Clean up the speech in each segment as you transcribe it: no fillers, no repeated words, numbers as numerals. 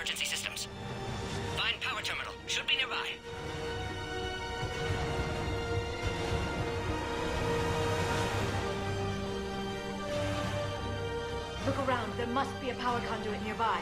emergency systems. Find power terminal. Should be nearby. Look around. There must be a power conduit nearby.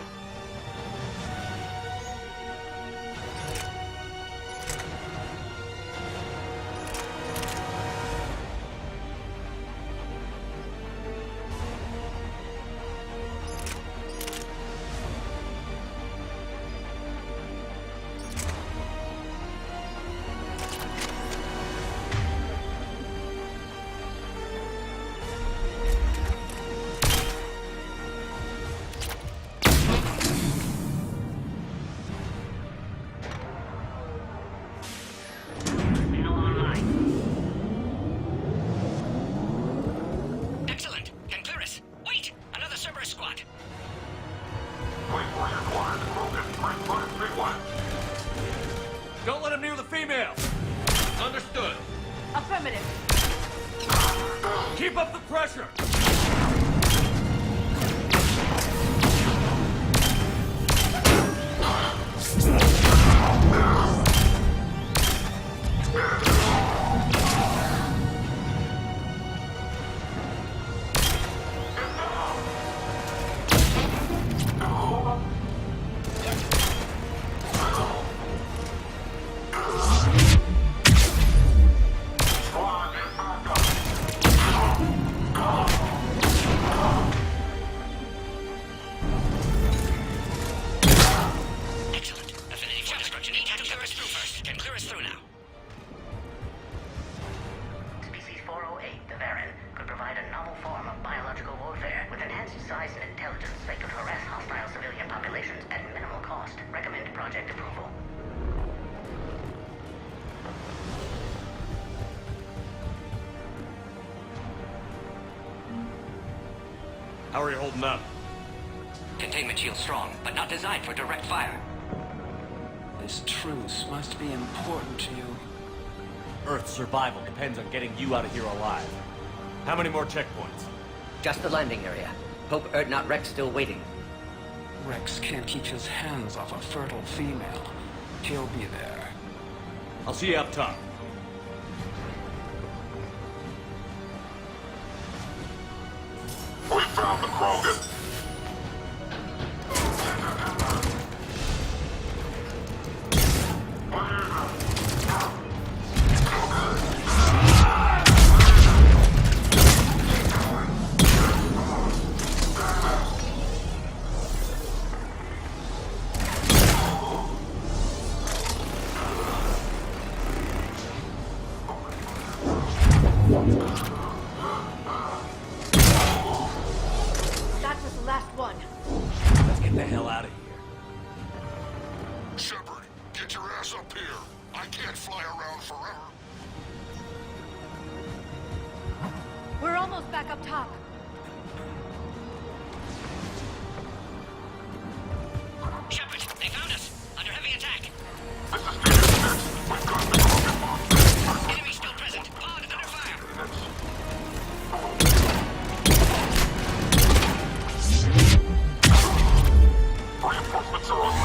Don't let him near the female! Understood. Affirmative. Keep up the pressure! How are you holding up? Containment shield strong, but not designed for direct fire. This truce must be important to you. Earth's survival depends on getting you out of here alive. How many more checkpoints? Just the landing area. Pope Erdnot Rex still waiting. Rex can't keep his hands off a fertile female. She'll be there. I'll see you up top. We found the Krogan. That was the last one. Let's get the hell out of here. Shepard, get your ass up here. I can't fly around forever. We're almost back up top. Shepard, they found us. Under heavy attack. This is David 6. We've got the Krogan monster. Enemy still present. Pod under fire. Reinforcements are on the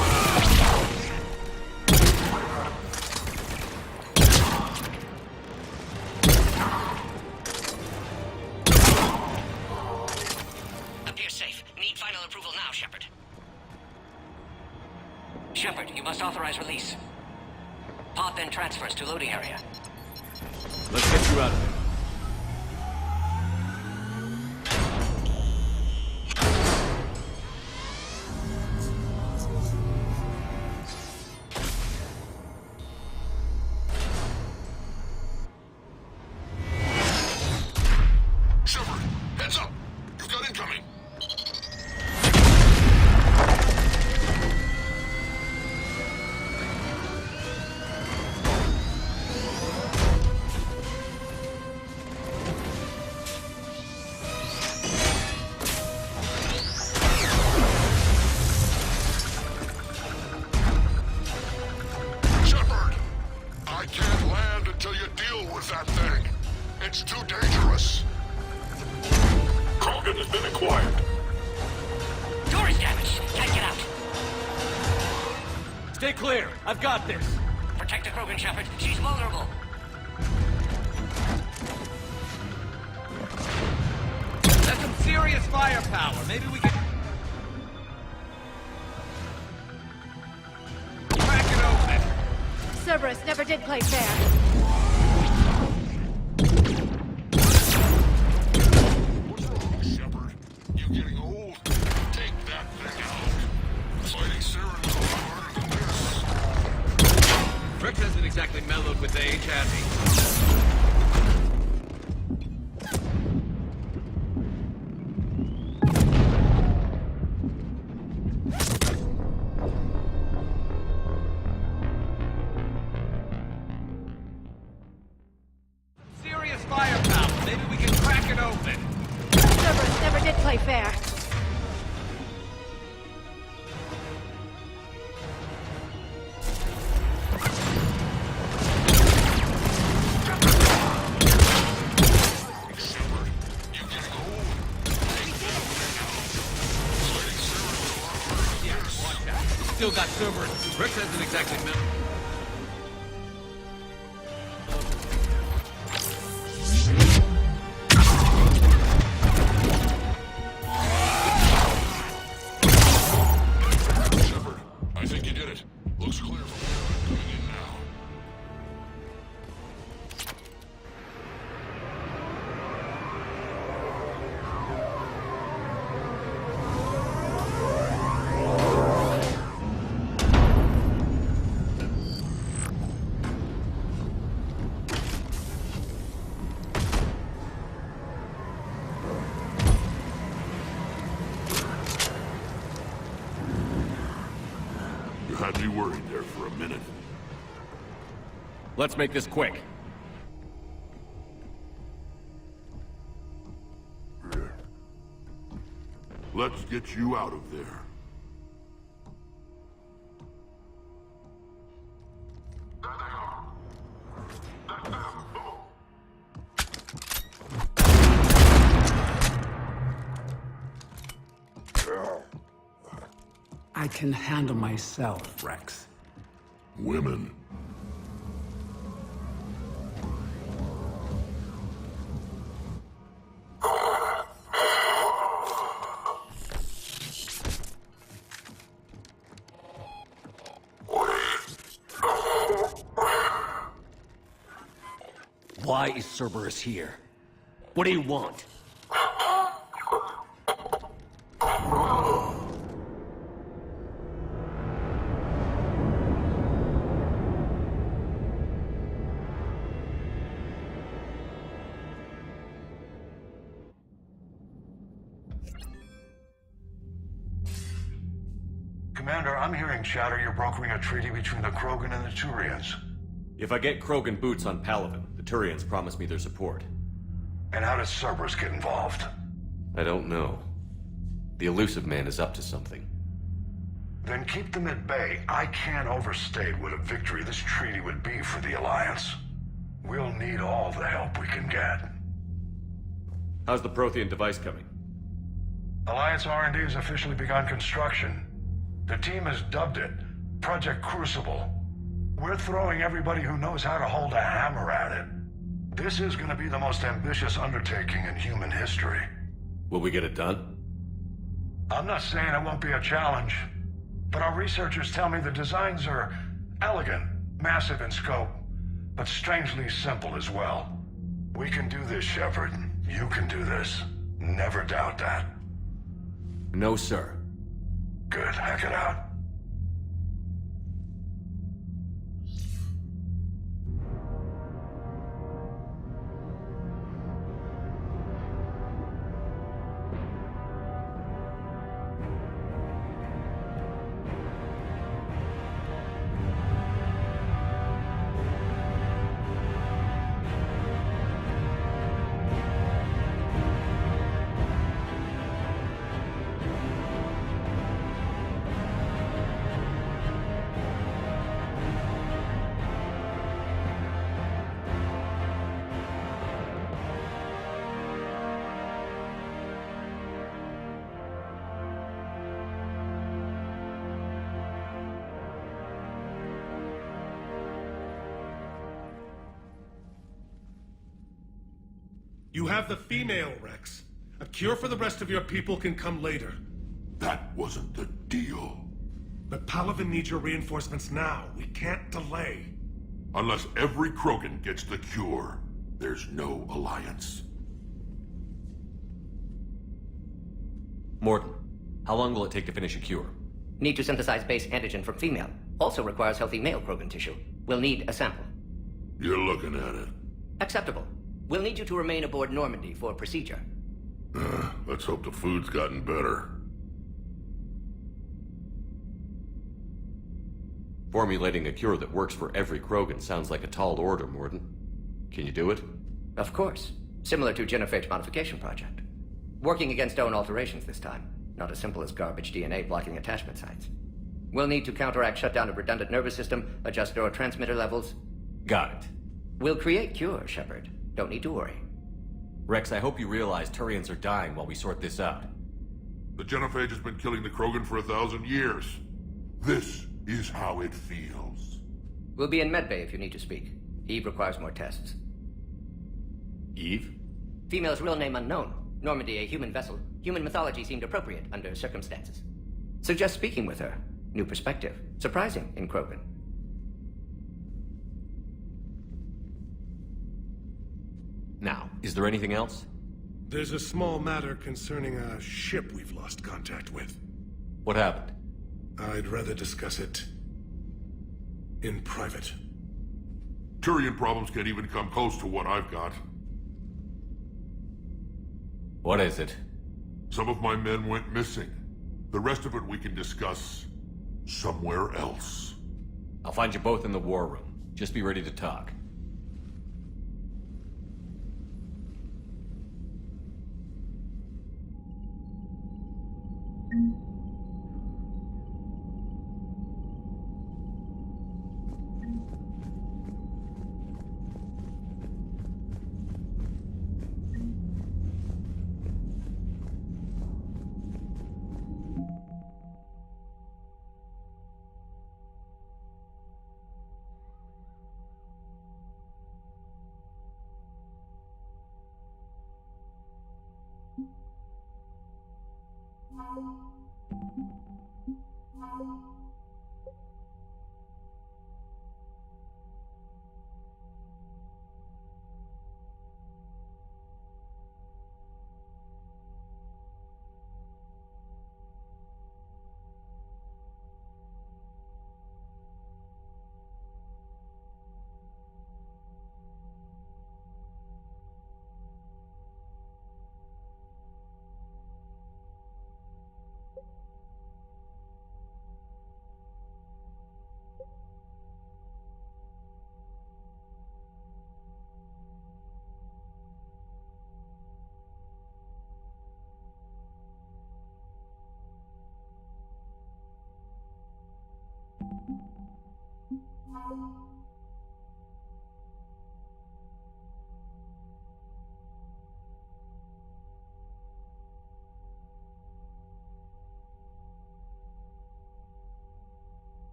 Appear safe. Need final approval now, Shepard. Shepard, you must authorize release. Pod then transfers to loading area. Let's get you out of there. Shepard, heads up. You've got incoming. Shepard, I can't land until you deal with that thing. It's too dangerous. Krogan has been acquired. Door is damaged. Can't get out. Stay clear. I've got this. Protect the Krogan, Shepard. She's vulnerable. That's some serious firepower. Maybe we can... crack it open. Cerberus never did play fair. What's wrong, Shepard? You getting old? Take that thing out. Fighting Saren's a lot harder than this. Rex hasn't exactly mellowed with age, has he? Serious firepower. Maybe we can crack it open. Cerberus never did play fair. Shepard, you getting old? Take that thing out. Fighting Saren's a lot harder than this. Watch out. Still got Cerberus. Rex hasn't exactly mellowed. Shepard, I think you did it. Looks clear from here. I'm coming in now. You had me worried there for a minute. Let's make this quick. Let's get you out of there. I can handle myself, Rex. Women. Why is Cerberus here? What do you want? Commander, I'm hearing chatter you're brokering a treaty between the Krogan and the Turians. If I get Krogan boots on Palaven, the Turians promise me their support. And how does Cerberus get involved? I don't know. The Illusive Man is up to something. Then keep them at bay. I can't overstate what a victory this treaty would be for the Alliance. We'll need all the help we can get. How's the Prothean device coming? Alliance R&D has officially begun construction. The team has dubbed it Project Crucible. We're throwing everybody who knows how to hold a hammer at it. This is going to be the most ambitious undertaking in human history. Will we get it done? I'm not saying it won't be a challenge, but our researchers tell me the designs are elegant, massive in scope, but strangely simple as well. We can do this, Shepard. You can do this. Never doubt that. No, sir. Good. Hack it out. You have the female, Rex. A cure for the rest of your people can come later. That wasn't the deal. But Palaven needs your reinforcements now. We can't delay. Unless every Krogan gets the cure, there's no alliance. Mordin, how long will it take to finish a cure? Need to synthesize base antigen from female. Also requires healthy male Krogan tissue. We'll need a sample. You're looking at it. Acceptable. We'll need you to remain aboard Normandy for procedure. Let's hope the food's gotten better. Formulating a cure that works for every Krogan sounds like a tall order, Mordin. Can you do it? Of course. Similar to Genophage Modification Project. Working against own alterations this time. Not as simple as garbage DNA blocking attachment sites. We'll need to counteract shutdown of redundant nervous system, adjust neurotransmitter levels. Got it. We'll create cure, Shepard. Don't need to worry. Rex, I hope you realize Turians are dying while we sort this out. The Genophage has been killing the Krogan for 1,000 years. This is how it feels. We'll be in medbay if you need to speak. Eve requires more tests. Eve? Female's real name unknown. Normandy, a human vessel. Human mythology seemed appropriate under circumstances. Suggest speaking with her. New perspective. Surprising in Krogan. Now, is there anything else? There's a small matter concerning a ship we've lost contact with. What happened? I'd rather discuss it in private. Turian problems can't even come close to what I've got. What is it? Some of my men went missing. The rest of it we can discuss somewhere else. I'll find you both in the war room. Just be ready to talk.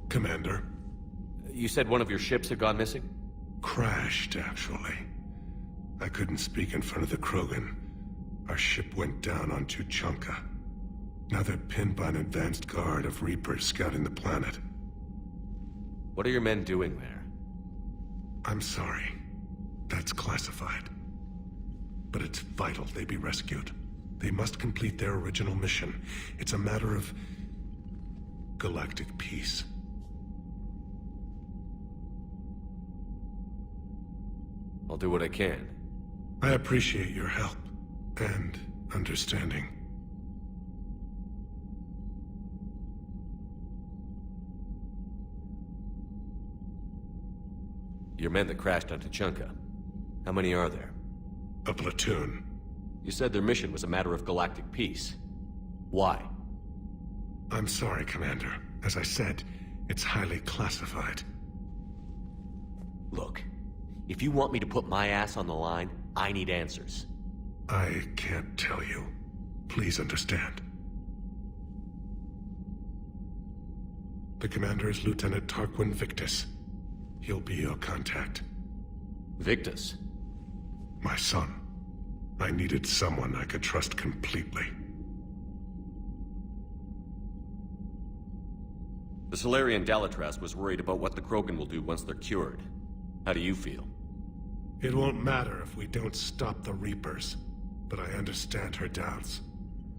Commander. You said one of your ships had gone missing? Crashed, actually. I couldn't speak in front of the Krogan. Our ship went down on Tuchanka. Now they're pinned by an advanced guard of Reapers scouting the planet. What are your men doing there? I'm sorry. That's classified. But it's vital they be rescued. They must complete their original mission. It's a matter of galactic peace. I'll do what I can. I appreciate your help and understanding. Your men that crashed on Tuchanka. How many are there? A platoon. You said their mission was a matter of galactic peace. Why? I'm sorry, Commander. As I said, it's highly classified. Look, if you want me to put my ass on the line, I need answers. I can't tell you. Please understand. The commander is Lieutenant Tarquin Victus. He'll be your contact. Victus? My son. I needed someone I could trust completely. The Solarian Dalatrass was worried about what the Krogan will do once they're cured. How do you feel? It won't matter if we don't stop the Reapers, but I understand her doubts.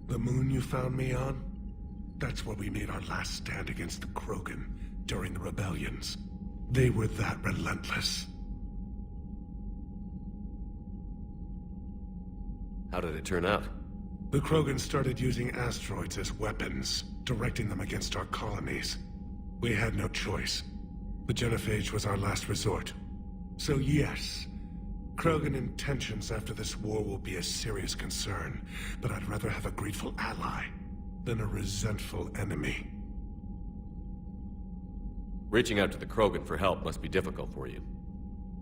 The moon you found me on? That's where we made our last stand against the Krogan during the rebellions. They were that relentless. How did it turn out? The Krogan started using asteroids as weapons, directing them against our colonies. We had no choice. The Genophage was our last resort. So yes, Krogan intentions after this war will be a serious concern, but I'd rather have a grateful ally than a resentful enemy. Reaching out to the Krogan for help must be difficult for you.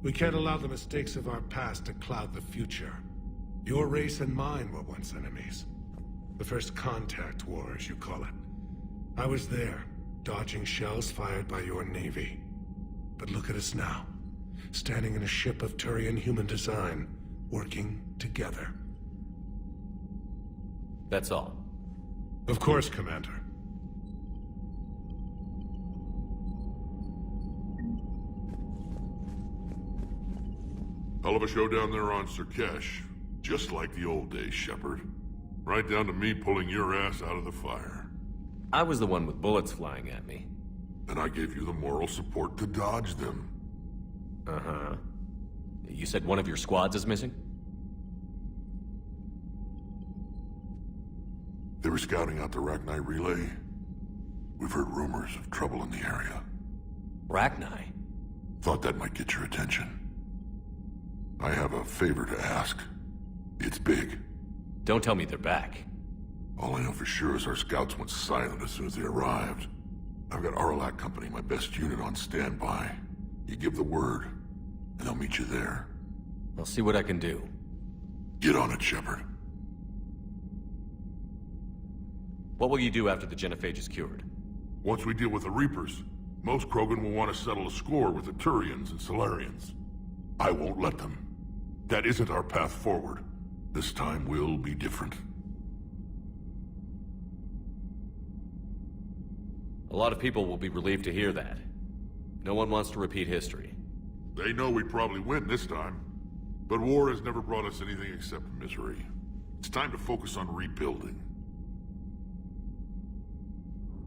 We can't allow the mistakes of our past to cloud the future. Your race and mine were once enemies. The First Contact War, as you call it. I was there, dodging shells fired by your navy. But look at us now, standing in a ship of Turian human design, working together. That's all. Of course, Commander. Hell of a show down there on Surkesh. Just like the old days, Shepard. Right down to me pulling your ass out of the fire. I was the one with bullets flying at me. And I gave you the moral support to dodge them. Uh-huh. You said one of your squads is missing? They were scouting out the Rachni relay. We've heard rumors of trouble in the area. Rachni? Thought that might get your attention. I have a favor to ask. It's big. Don't tell me they're back. All I know for sure is our scouts went silent as soon as they arrived. I've got Aralak Company, my best unit, on standby. You give the word, and they'll meet you there. I'll see what I can do. Get on it, Shepard. What will you do after the Genophage is cured? Once we deal with the Reapers, most Krogan will want to settle a score with the Turians and Solarians. I won't let them. That isn't our path forward. This time will be different. A lot of people will be relieved to hear that. No one wants to repeat history. They know we probably win this time. But war has never brought us anything except misery. It's time to focus on rebuilding.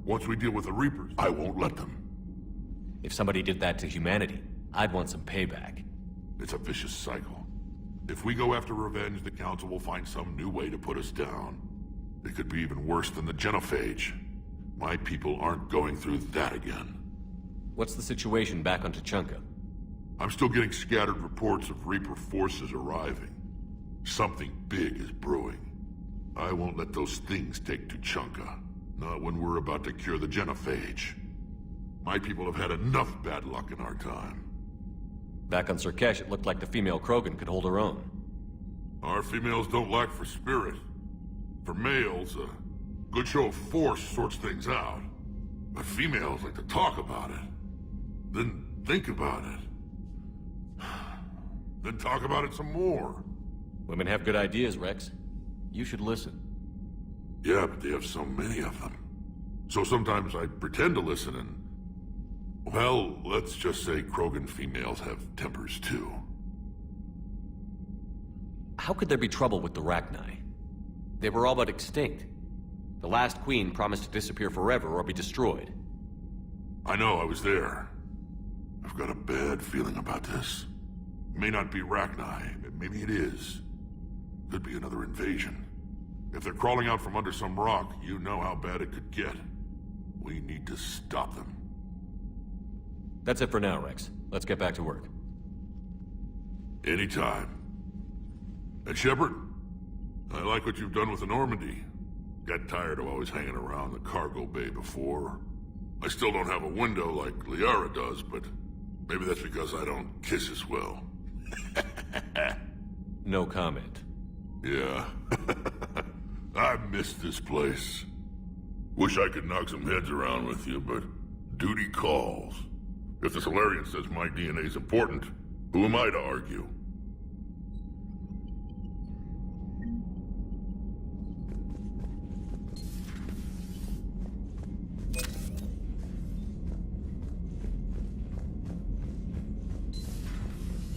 Once we deal with the Reapers, I won't let them. If somebody did that to humanity, I'd want some payback. It's a vicious cycle. If we go after revenge, the Council will find some new way to put us down. It could be even worse than the Genophage. My people aren't going through that again. What's the situation back on Tuchanka? I'm still getting scattered reports of Reaper forces arriving. Something big is brewing. I won't let those things take Tuchanka. Not when we're about to cure the Genophage. My people have had enough bad luck in our time. Back on Surkesh, it looked like the female Krogan could hold her own. Our females don't lack for spirit. For males, a good show of force sorts things out. But females like to talk about it. Then think about it. Then talk about it some more. Women have good ideas, Rex. You should listen. Yeah, but they have so many of them. So sometimes I pretend to listen and... Well, let's just say Krogan females have tempers too. How could there be trouble with the Rachni? They were all but extinct. The last queen promised to disappear forever or be destroyed. I know, I was there. I've got a bad feeling about this. It may not be Rachni, but maybe it is. Could be another invasion. If they're crawling out from under some rock, you know how bad it could get. We need to stop them. That's it for now, Rex. Let's get back to work. Anytime. And Shepard, I like what you've done with the Normandy. Got tired of always hanging around the cargo bay before. I still don't have a window like Liara does, but maybe that's because I don't kiss as well. No comment. Yeah. I miss this place. Wish I could knock some heads around with you, but Duty calls. If the Solarian says my DNA's important, who am I to argue?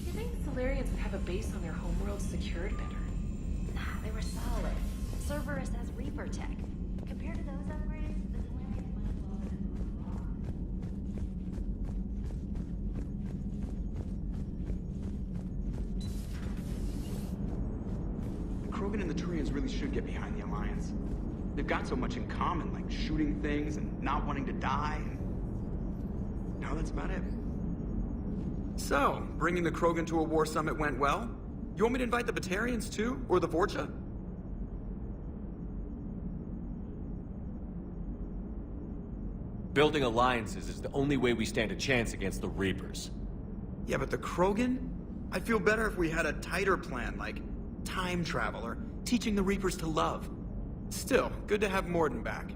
You think Solarians would have a base on their homeworld secured better? Nah, they were solid. Cerberus has Reaper tech. Compared to those upgrades, the Solarians might as well have been wrong. The Krogan and the Turians really should get behind the Alliance. They've got so much in common, like shooting things and not wanting to die. No, that's about it. So, bringing the Krogan to a war summit went well? You want me to invite the Batarians too? Or the Vorcha? Building alliances is the only way we stand a chance against the Reapers. Yeah, but the Krogan? I'd feel better if we had a tighter plan, like time travel or teaching the Reapers to love. Still, good to have Mordin back.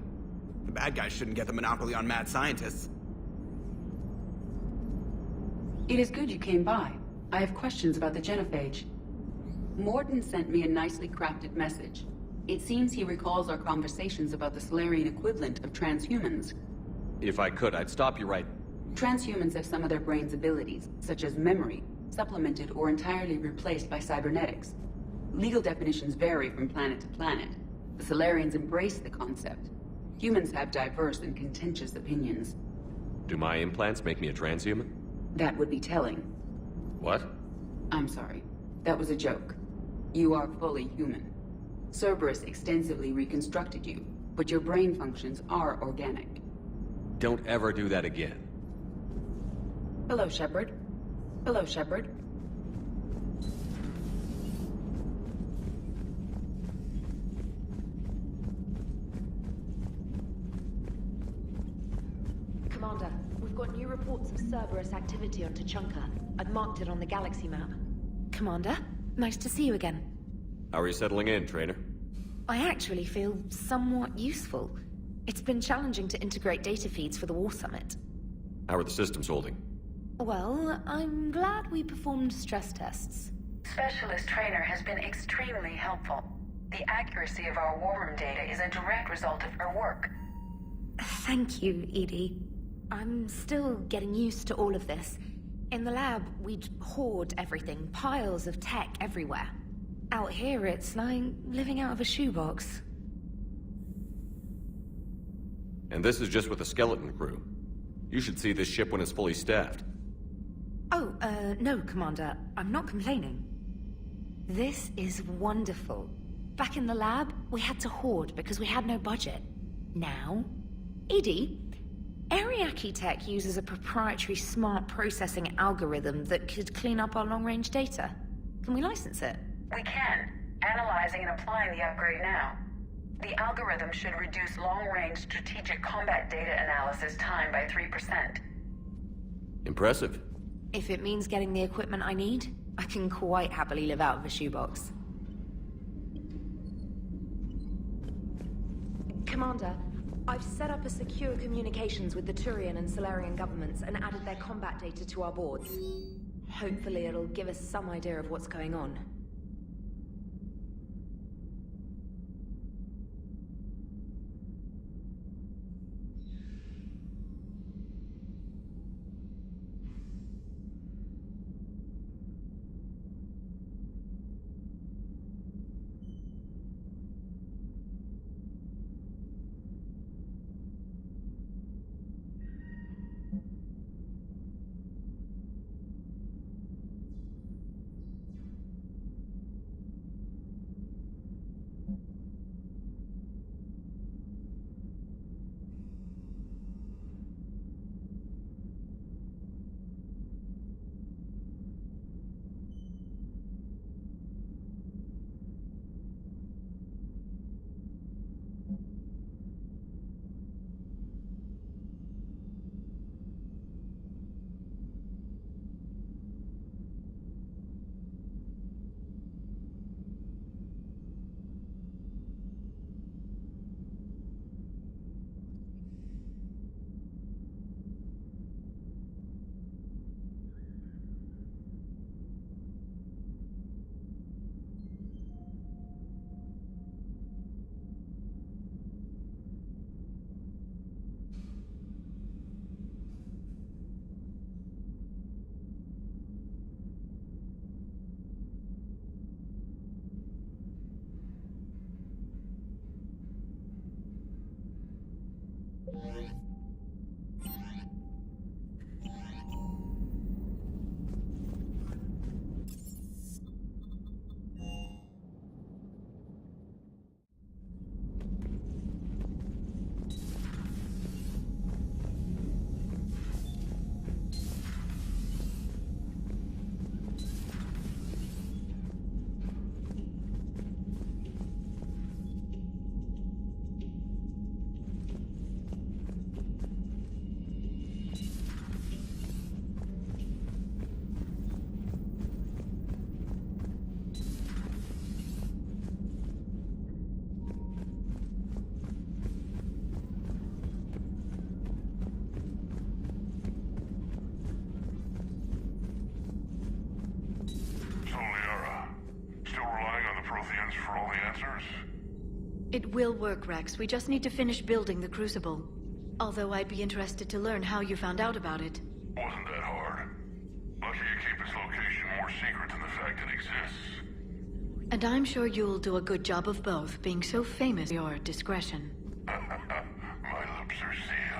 The bad guys shouldn't get the monopoly on mad scientists. It is good you came by. I have questions about the genophage. Mordin sent me a nicely crafted message. It seems he recalls our conversations about the Solarian equivalent of transhumans. If I could, I'd stop you right... Transhumans have some of their brain's abilities, such as memory, supplemented or entirely replaced by cybernetics. Legal definitions vary from planet to planet. The Solarians embrace the concept. Humans have diverse and contentious opinions. Do my implants make me a transhuman? That would be telling. What? I'm sorry. That was a joke. You are fully human. Cerberus extensively reconstructed you, but your brain functions are organic. Don't ever do that again. Hello, Shepard. Hello, Shepard. Commander, we've got new reports of Cerberus activity on Tuchanka. I've marked it on the galaxy map. Commander, nice to see you again. How are you settling in, Trainer? I actually feel somewhat useful. It's been challenging to integrate data feeds for the War Summit. How are the systems holding? Well, I'm glad we performed stress tests. Specialist Trainer has been extremely helpful. The accuracy of our war room data is a direct result of her work. Thank you, Edie. I'm still getting used to all of this. In the lab, we'd hoard everything, piles of tech everywhere. Out here, it's like living out of a shoebox. And this is just with a skeleton crew. You should see this ship when it's fully staffed. Oh, no, Commander. I'm not complaining. This is wonderful. Back in the lab, we had to hoard because we had no budget. Now... Edie, Ariake Tech uses a proprietary smart processing algorithm that could clean up our long-range data. Can we license it? We can. Analyzing and applying the upgrade now. The algorithm should reduce long-range strategic combat data analysis time by 3%. Impressive. If it means getting the equipment I need, I can quite happily live out of a shoebox. Commander, I've set up a secure communications with the Turian and Solarian governments and added their combat data to our boards. Hopefully it'll give us some idea of what's going on. It will work, Rex. We just need to finish building the Crucible. Although I'd be interested to learn how you found out about it. Wasn't that hard. Lucky you keep its location more secret than the fact it exists. And I'm sure you'll do a good job of both, being so famous for your discretion. My lips are sealed.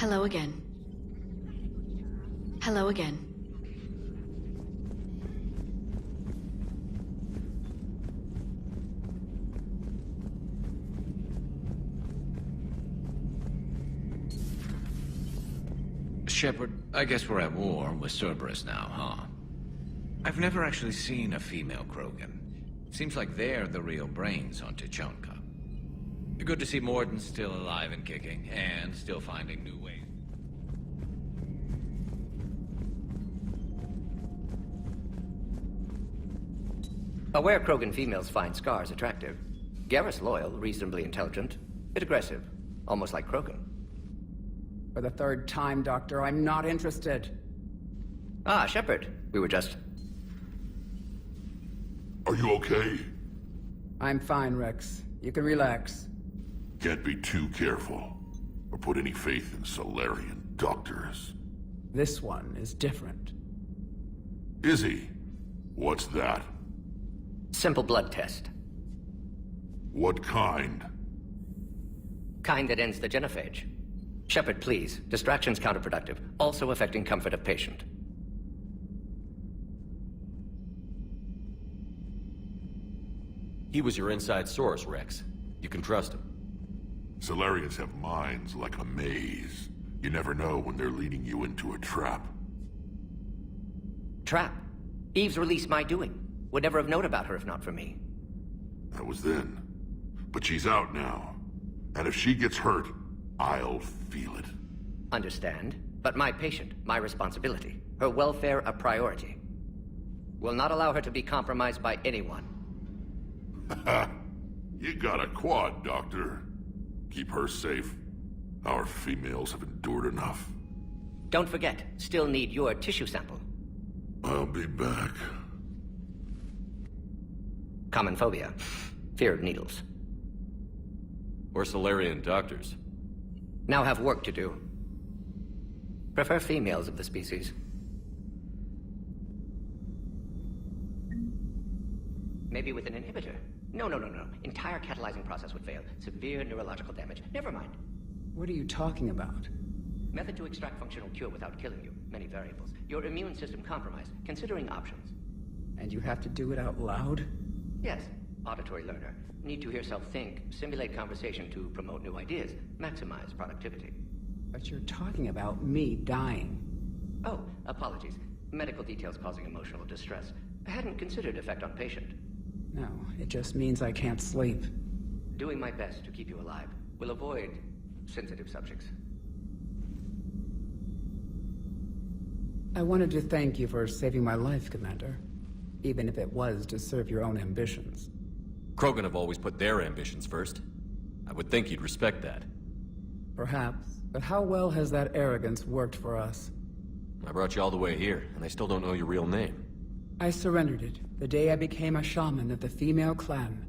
Hello again. Hello again. Shepard, I guess we're at war with Cerberus now, huh? I've never actually seen a female Krogan. Seems like they're the real brains on Tuchanka. Good to see Morden's still alive and kicking, and still finding new ways. Aware Krogan females find scars attractive. Garrus loyal, reasonably intelligent, bit aggressive, almost like Krogan. For the third time, Doctor, I'm not interested. Ah, Shepard. We were just... Are you okay? I'm fine, Rex. You can relax. Can't be too careful, or put any faith in Solarian doctors. This one is different. Is he? What's that? Simple blood test. What kind? Kind that ends the genophage. Shepard, please. Distraction's counterproductive, also affecting comfort of patient. He was your inside source, Rex. You can trust him. Solarians have minds like a maze. You never know when they're leading you into a trap. Trap? Eve's released my doing. Would never have known about her if not for me. That was then. But she's out now. And if she gets hurt, I'll feel it. Understand. But my patient, my responsibility. Her welfare a priority. Will not allow her to be compromised by anyone. You got a quad, Doctor. Keep her safe. Our females have endured enough. Don't forget, still need your tissue sample. I'll be back. Common phobia. Fear of needles. Or Solarian doctors. Now have work to do. Prefer females of the species. Maybe with an inhibitor. No. Entire catalyzing process would fail. Severe neurological damage. Never mind. What are you talking about? Method to extract functional cure without killing you. Many variables. Your immune system compromised. Considering options. And you have to do it out loud? Yes. Auditory learner. Need to hear self think. Simulate conversation to promote new ideas. Maximize productivity. But you're talking about me dying. Oh, apologies. Medical details causing emotional distress. I hadn't considered effect on patient. No, it just means I can't sleep. Doing my best to keep you alive. Will avoid sensitive subjects. I wanted to thank you for saving my life, Commander. Even if it was to serve your own ambitions. Krogan have always put their ambitions first. I would think you'd respect that. Perhaps, but how well has that arrogance worked for us? I brought you all the way here, and I still don't know your real name. I surrendered it the day I became a shaman of the female clan.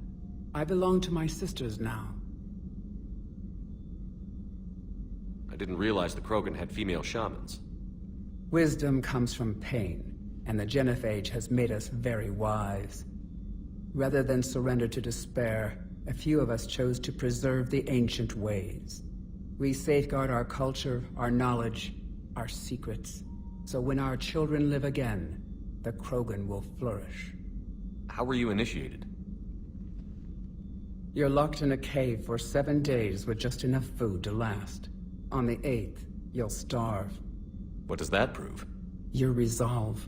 I belong to my sisters now. I didn't realize the Krogan had female shamans. Wisdom comes from pain, and the Genophage has made us very wise. Rather than surrender to despair, a few of us chose to preserve the ancient ways. We safeguard our culture, our knowledge, our secrets. So when our children live again, the Krogan will flourish. How were you initiated? You're locked in a cave for 7 days with just enough food to last. On the 8th, you'll starve. What does that prove? Your resolve.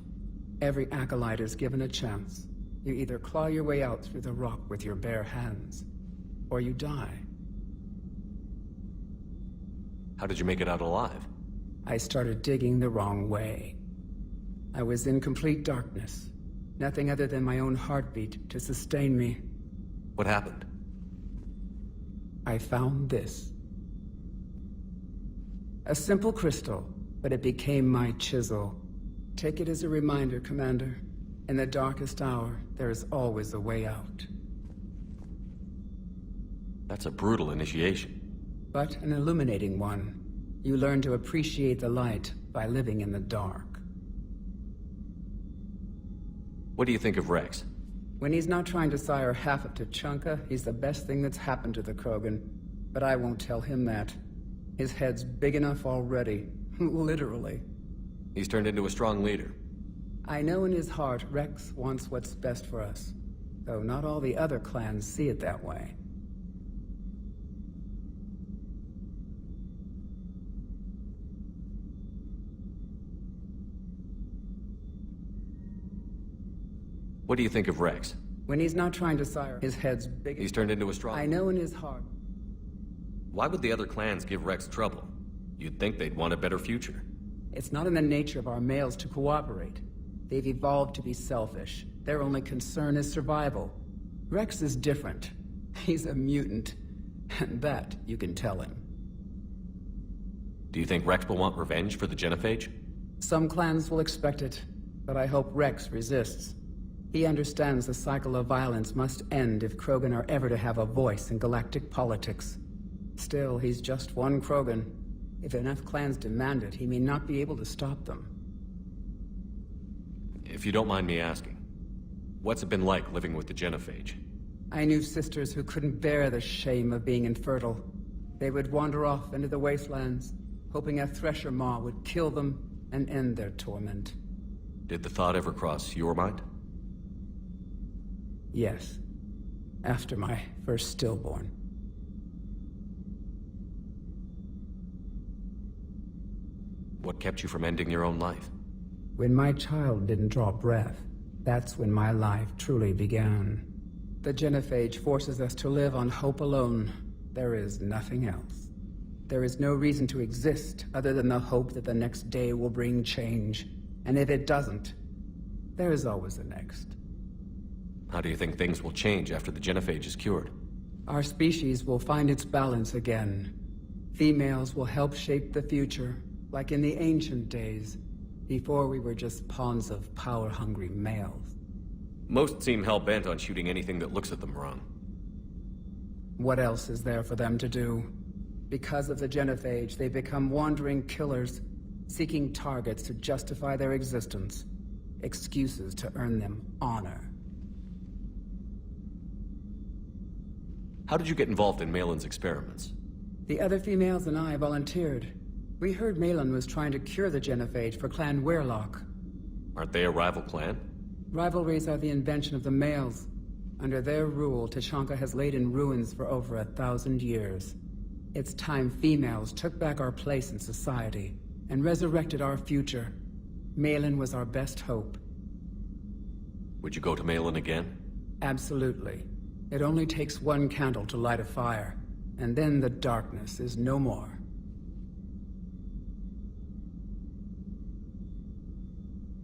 Every acolyte is given a chance. You either claw your way out through the rock with your bare hands, or you die. How did you make it out alive? I started digging the wrong way. I was in complete darkness. Nothing other than my own heartbeat to sustain me. What happened? I found this. A simple crystal, but it became my chisel. Take it as a reminder, Commander. In the darkest hour, there is always a way out. That's a brutal initiation. But an illuminating one. You learn to appreciate the light by living in the dark. What do you think of Rex? When he's not trying to sire half of Tuchanka, he's the best thing that's happened to the Krogan. But I won't tell him that. His head's big enough already. Literally. He's turned into a strong leader. I know in his heart Rex wants what's best for us. Though not all the other clans see it that way. What do you think of Rex? When he's not trying to sire, his head's big. He's turned into a strong... I know in his heart. Why would the other clans give Rex trouble? You'd think they'd want a better future. It's not in the nature of our males to cooperate. They've evolved to be selfish. Their only concern is survival. Rex is different. He's a mutant. And that you can tell him. Do you think Rex will want revenge for the Genophage? Some clans will expect it, but I hope Rex resists. He understands the cycle of violence must end if Krogan are ever to have a voice in galactic politics. Still, he's just one Krogan. If enough clans demand it, he may not be able to stop them. If you don't mind me asking, what's it been like living with the Genophage? I knew sisters who couldn't bear the shame of being infertile. They would wander off into the wastelands, hoping a Thresher Maw would kill them and end their torment. Did the thought ever cross your mind? Yes. After my first stillborn. What kept you from ending your own life? When my child didn't draw breath, that's when my life truly began. The Genophage forces us to live on hope alone. There is nothing else. There is no reason to exist other than the hope that the next day will bring change. And if it doesn't, there is always the next. How do you think things will change after the Genophage is cured? Our species will find its balance again. Females will help shape the future, like in the ancient days, before we were just pawns of power-hungry males. Most seem hell-bent on shooting anything that looks at them wrong. What else is there for them to do? Because of the Genophage, they become wandering killers, seeking targets to justify their existence. Excuses to earn them honor. How did you get involved in Malin's experiments? The other females and I volunteered. We heard Malin was trying to cure the Genophage for Clan Weirlock. Aren't they a rival clan? Rivalries are the invention of the males. Under their rule, Tuchanka has laid in ruins for over 1,000 years. It's time females took back our place in society and resurrected our future. Malin was our best hope. Would you go to Malin again? Absolutely. It only takes one candle to light a fire, and then the darkness is no more.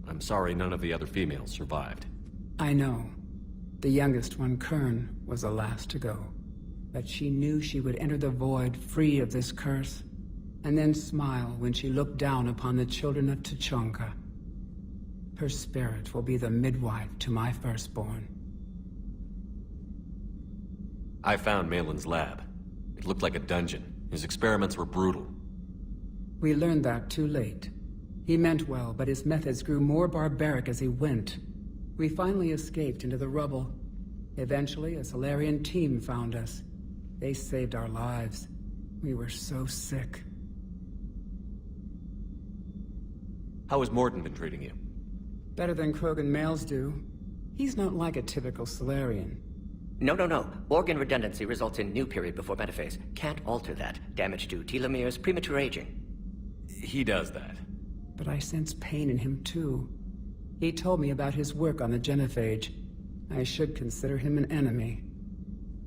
I'm sorry none of the other females survived. I know. The youngest one, Kern, was the last to go. But she knew she would enter the void free of this curse, and then smile when she looked down upon the children of Tuchanka. Her spirit will be the midwife to my firstborn. I found Malin's lab. It looked like a dungeon. His experiments were brutal. We learned that too late. He meant well, but his methods grew more barbaric as he went. We finally escaped into the rubble. Eventually, a Salarian team found us. They saved our lives. We were so sick. How has Mordin been treating you? Better than Krogan males do. He's not like a typical Salarian. No. Organ redundancy results in new period before metaphase. Can't alter that. Damage to telomeres, premature aging. He does that. But I sense pain in him too. He told me about his work on the genophage. I should consider him an enemy.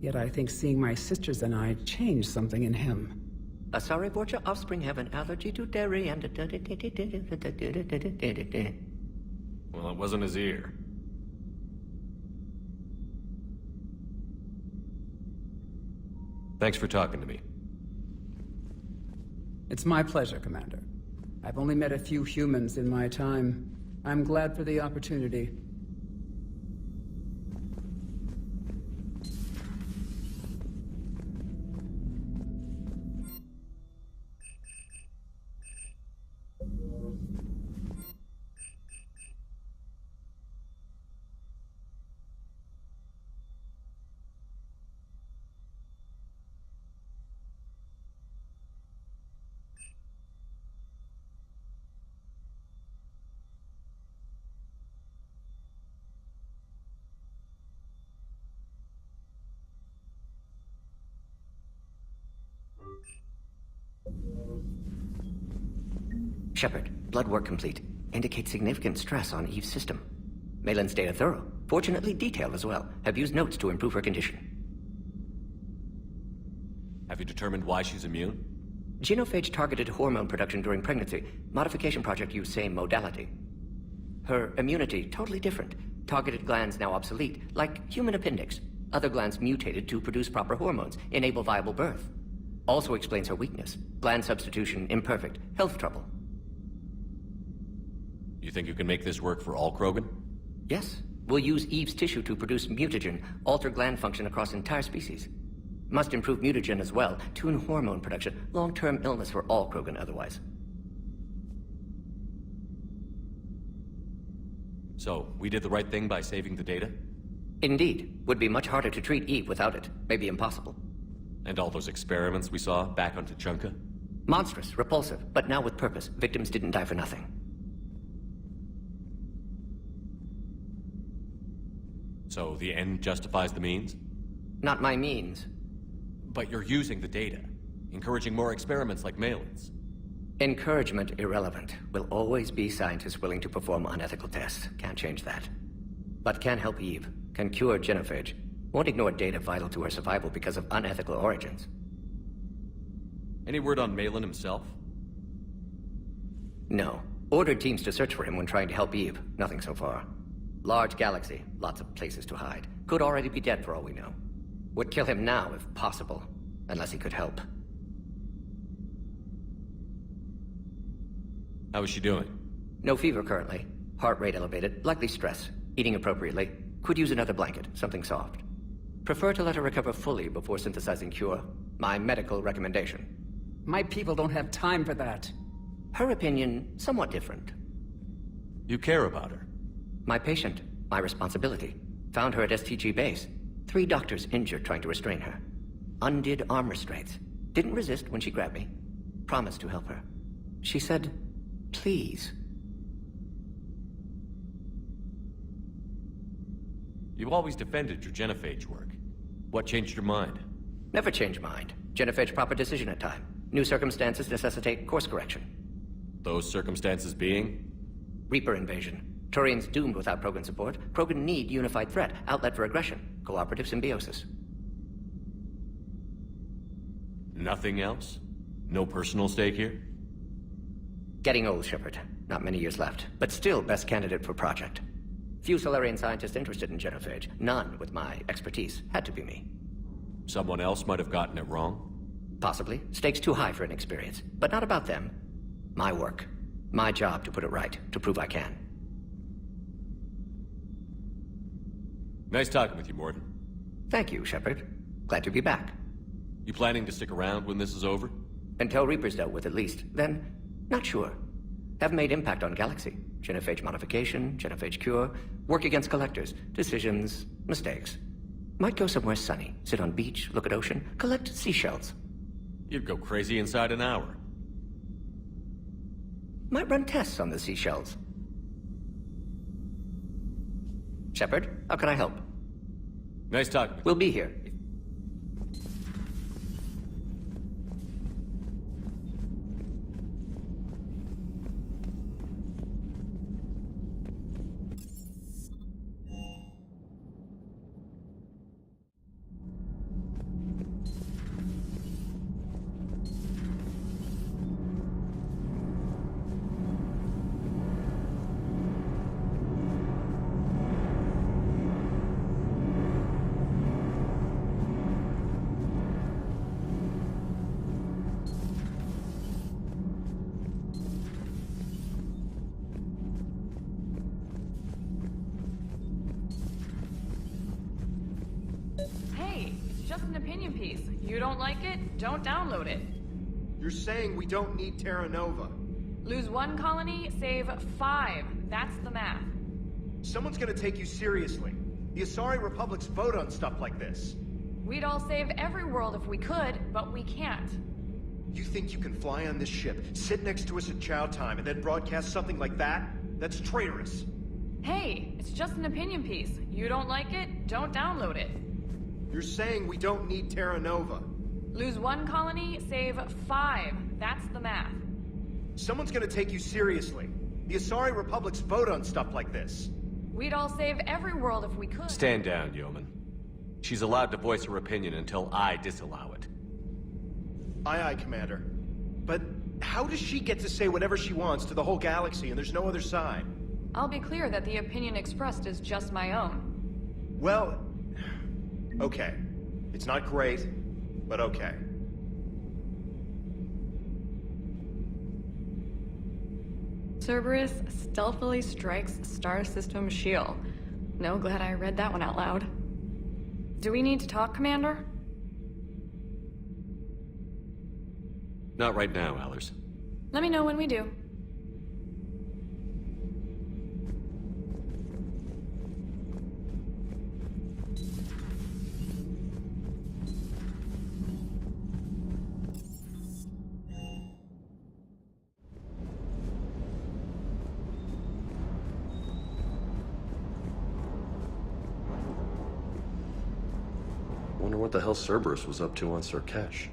Yet I think seeing my sisters and I changed something in him. Asari Vorcha offspring have an allergy to dairy and... Well, it wasn't his ear. Thanks for talking to me. It's my pleasure, Commander. I've only met a few humans in my time. I'm glad for the opportunity. Shepard, blood work complete. Indicates significant stress on Eve's system. Malin's data thorough. Fortunately detailed as well. Have used notes to improve her condition. Have you determined why she's immune? Genophage targeted hormone production during pregnancy. Modification project used same modality. Her immunity, totally different. Targeted glands now obsolete, like human appendix. Other glands mutated to produce proper hormones, enable viable birth. Also explains her weakness. Gland substitution imperfect. Health trouble. You think you can make this work for all Krogan? Yes. We'll use Eve's tissue to produce mutagen, alter gland function across entire species. Must improve mutagen as well, tune hormone production. Long-term illness for all Krogan otherwise. So, we did the right thing by saving the data? Indeed. Would be much harder to treat Eve without it. Maybe impossible. And all those experiments we saw back on Tuchanka? Monstrous, repulsive, but now with purpose. Victims didn't die for nothing. So the end justifies the means? Not my means. But you're using the data, encouraging more experiments like Malin's. Encouragement irrelevant. Will always be scientists willing to perform unethical tests. Can't change that. But can help Eve. Can cure genophage. Won't ignore data vital to her survival because of unethical origins. Any word on Malin himself? No. Ordered teams to search for him when trying to help Eve. Nothing so far. Large galaxy. Lots of places to hide. Could already be dead for all we know. Would kill him now if possible. Unless he could help. How is she doing? No fever currently. Heart rate elevated. Likely stress. Eating appropriately. Could use another blanket. Something soft. Prefer to let her recover fully before synthesizing cure. My medical recommendation. My people don't have time for that. Her opinion, somewhat different. You care about her? My patient. My responsibility. Found her at STG base. 3 doctors injured trying to restrain her. Undid arm restraints. Didn't resist when she grabbed me. Promised to help her. She said, please. You've always defended your genophage work. What changed your mind? Never change mind. Genophage proper decision at time. New circumstances necessitate course correction. Those circumstances being? Reaper invasion. Turians doomed without Krogan support. Krogan need unified threat. Outlet for aggression. Cooperative symbiosis. Nothing else? No personal stake here? Getting old, Shepard. Not many years left. But still best candidate for project. Few Salarian scientists interested in genophage. None with my expertise. Had to be me. Someone else might have gotten it wrong? Possibly. Stakes too high for inexperience. But not about them. My work. My job to put it right. To prove I can. Nice talking with you, Mordin. Thank you, Shepard. Glad to be back. You planning to stick around when this is over? Until Reaper's dealt with, at least. Then, not sure. Have made impact on Galaxy. Genophage modification, genophage cure, work against collectors, decisions, mistakes. Might go somewhere sunny, sit on beach, look at ocean, collect seashells. You'd go crazy inside an hour. Might run tests on the seashells. Shepard, how can I help? Nice talking. We'll be here. Hey, it's just an opinion piece. You don't like it? Don't download it. You're saying we don't need Terra Nova. Lose 1 colony, save 5. That's the math. Someone's gonna take you seriously. The Asari Republic's vote on stuff like this. We'd all save every world if we could, but we can't. You think you can fly on this ship, sit next to us at chow time, and then broadcast something like that? That's traitorous. Hey, it's just an opinion piece. You don't like it? Don't download it. You're saying we don't need Terra Nova. Lose 1 colony, save 5. That's the math. Someone's gonna take you seriously. The Asari Republic's vote on stuff like this. We'd all save every world if we could. Stand down, Yeoman. She's allowed to voice her opinion until I disallow it. Aye, aye, Commander. But how does she get to say whatever she wants to the whole galaxy and there's no other side? I'll be clear that the opinion expressed is just my own. Well, okay. It's not great, but okay. Cerberus stealthily strikes Star System shield. No, glad I read that one out loud. Do we need to talk, Commander? Not right now, Allers. Let me know when we do. Wonder what the hell Cerberus was up to on Surkesh.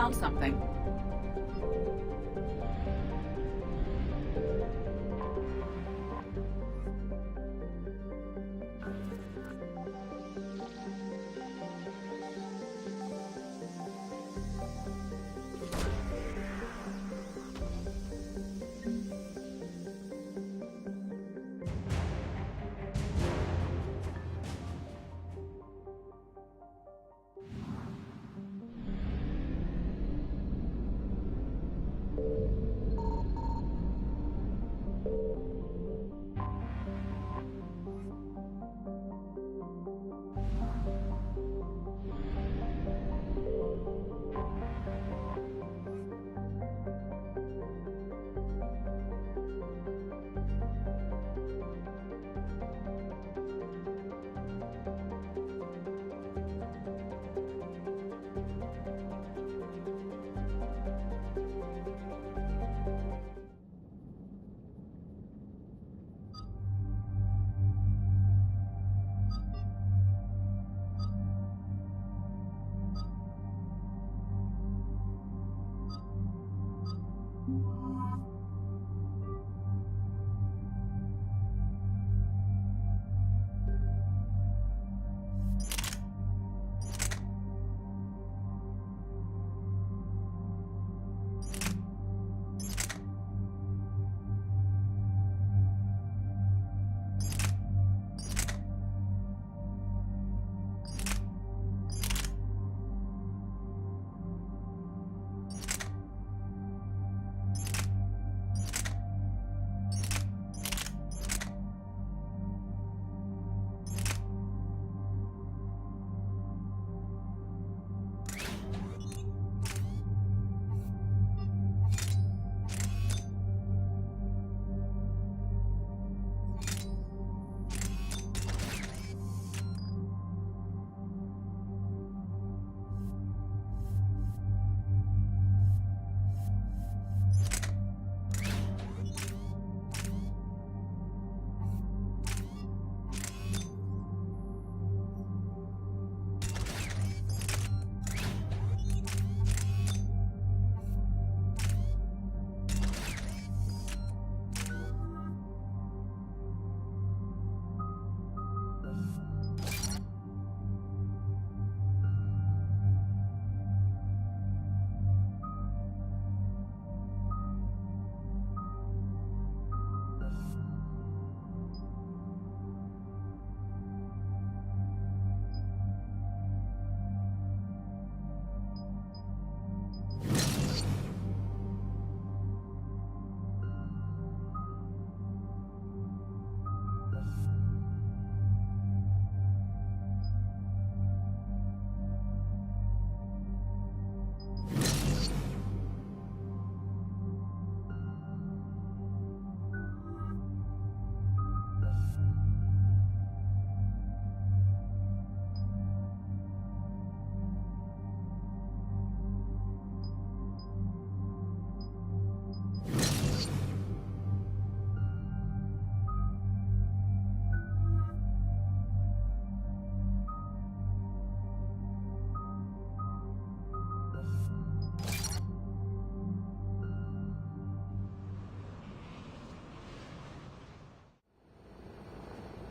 found something.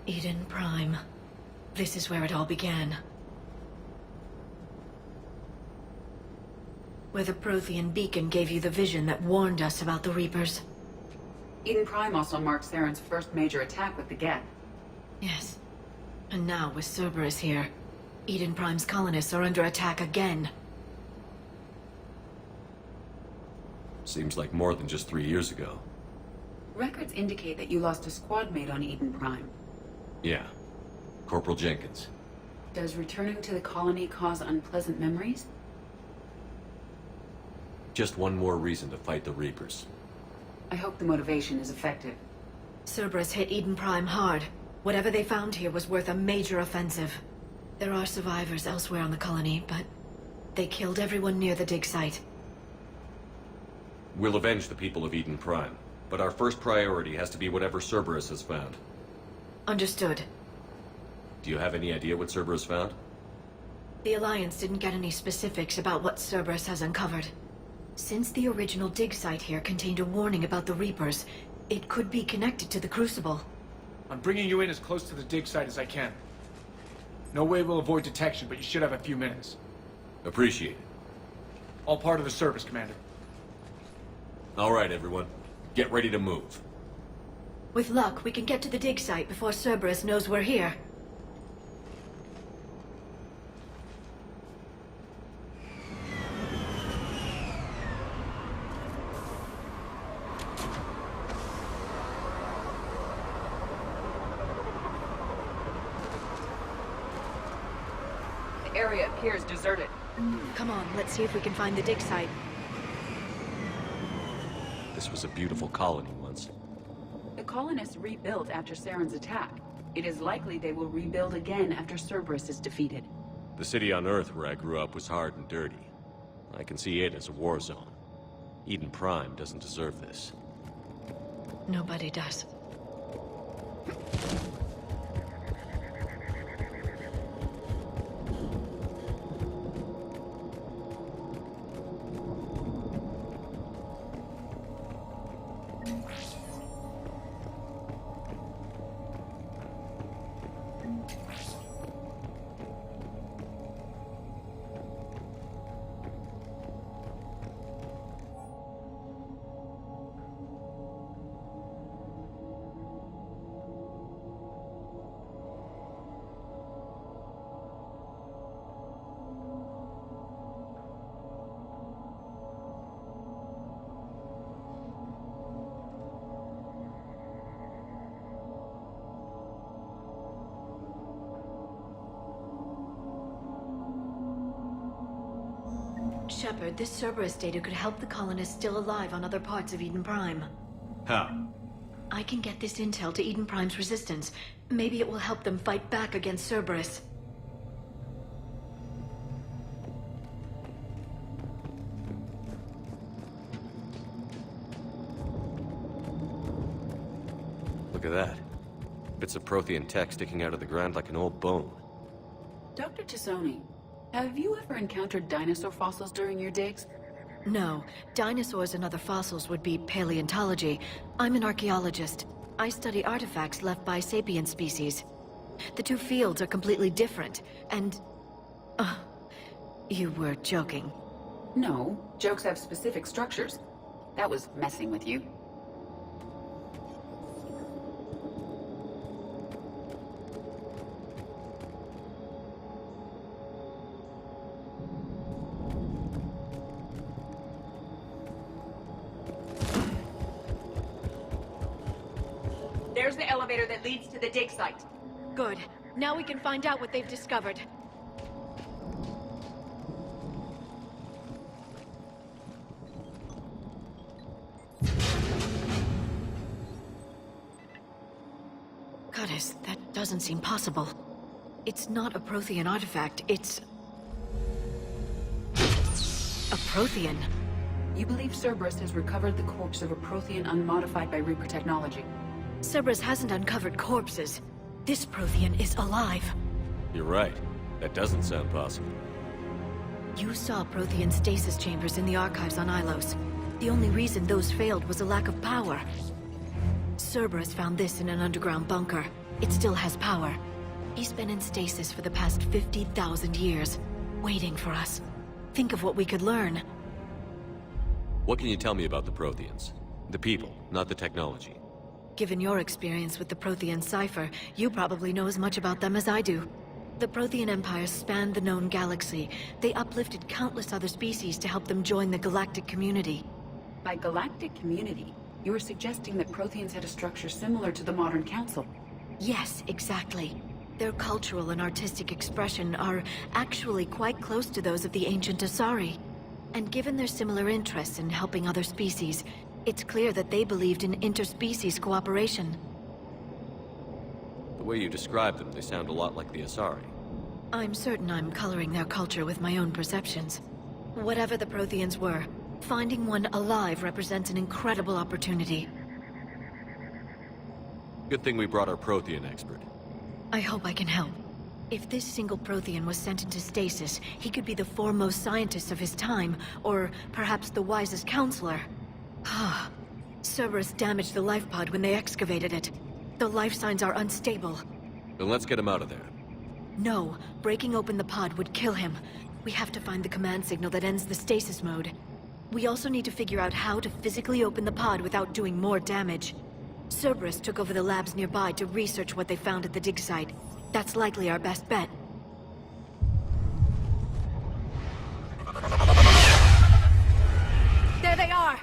Eden Prime. This is where it all began. Where the Prothean beacon gave you the vision that warned us about the Reapers. Eden Prime also marked Saren's first major attack with the Geth. Yes. And now, with Cerberus here, Eden Prime's colonists are under attack again. Seems like more than just 3 years ago. Records indicate that you lost a squad mate on Eden Prime. Yeah. Corporal Jenkins. Does returning to the colony cause unpleasant memories? Just one more reason to fight the Reapers. I hope the motivation is effective. Cerberus hit Eden Prime hard. Whatever they found here was worth a major offensive. There are survivors elsewhere on the colony, but they killed everyone near the dig site. We'll avenge the people of Eden Prime, but our first priority has to be whatever Cerberus has found. Understood. Do you have any idea what Cerberus found? The Alliance didn't get any specifics about what Cerberus has uncovered. Since the original dig site here contained a warning about the Reapers, it could be connected to the Crucible. I'm bringing you in as close to the dig site as I can. No way we'll avoid detection, but you should have a few minutes. Appreciate it. All part of the service, Commander. All right, everyone. Get ready to move. With luck, we can get to the dig site before Cerberus knows we're here. The area appears deserted. Come on, let's see if we can find the dig site. This was a beautiful colony once. The colonists rebuilt after Saren's attack. It is likely they will rebuild again after Cerberus is defeated. The city on Earth where I grew up was hard and dirty. I can see it as a war zone. Eden Prime doesn't deserve this. Nobody does. Shepard, this Cerberus data could help the colonists still alive on other parts of Eden Prime. How? I can get this intel to Eden Prime's resistance. Maybe it will help them fight back against Cerberus. Look at that. Bits of Prothean tech sticking out of the ground like an old bone. Dr. Tassoni, have you ever encountered dinosaur fossils during your digs? No. Dinosaurs and other fossils would be paleontology. I'm an archaeologist. I study artifacts left by sapient species. The two fields are completely different, and... you were joking. No, jokes have specific structures. That was messing with you. There's the elevator that leads to the dig site. Good. Now we can find out what they've discovered. Goddess, that doesn't seem possible. It's not a Prothean artifact, it's... a Prothean. You believe Cerberus has recovered the corpse of a Prothean unmodified by Reaper technology? Cerberus hasn't uncovered corpses. This Prothean is alive. You're right. That doesn't sound possible. You saw Prothean stasis chambers in the archives on Ilos. The only reason those failed was a lack of power. Cerberus found this in an underground bunker. It still has power. He's been in stasis for the past 50,000 years, waiting for us. Think of what we could learn. What can you tell me about the Protheans? The people, not the technology. Given your experience with the Prothean cipher, you probably know as much about them as I do. The Prothean Empire spanned the known galaxy. They uplifted countless other species to help them join the galactic community. By galactic community, you are suggesting that Protheans had a structure similar to the modern Council. Yes, exactly. Their cultural and artistic expression are actually quite close to those of the ancient Asari. And given their similar interests in helping other species, it's clear that they believed in interspecies cooperation. The way you describe them, they sound a lot like the Asari. I'm certain I'm coloring their culture with my own perceptions. Whatever the Protheans were, finding one alive represents an incredible opportunity. Good thing we brought our Prothean expert. I hope I can help. If this single Prothean was sent into stasis, he could be the foremost scientist of his time, or perhaps the wisest counselor. Cerberus damaged the life pod when they excavated it. The life signs are unstable. Then let's get him out of there. No, breaking open the pod would kill him. We have to find the command signal that ends the stasis mode. We also need to figure out how to physically open the pod without doing more damage. Cerberus took over the labs nearby to research what they found at the dig site. That's likely our best bet. There they are!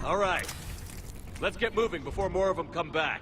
All right. Let's get moving before more of them come back.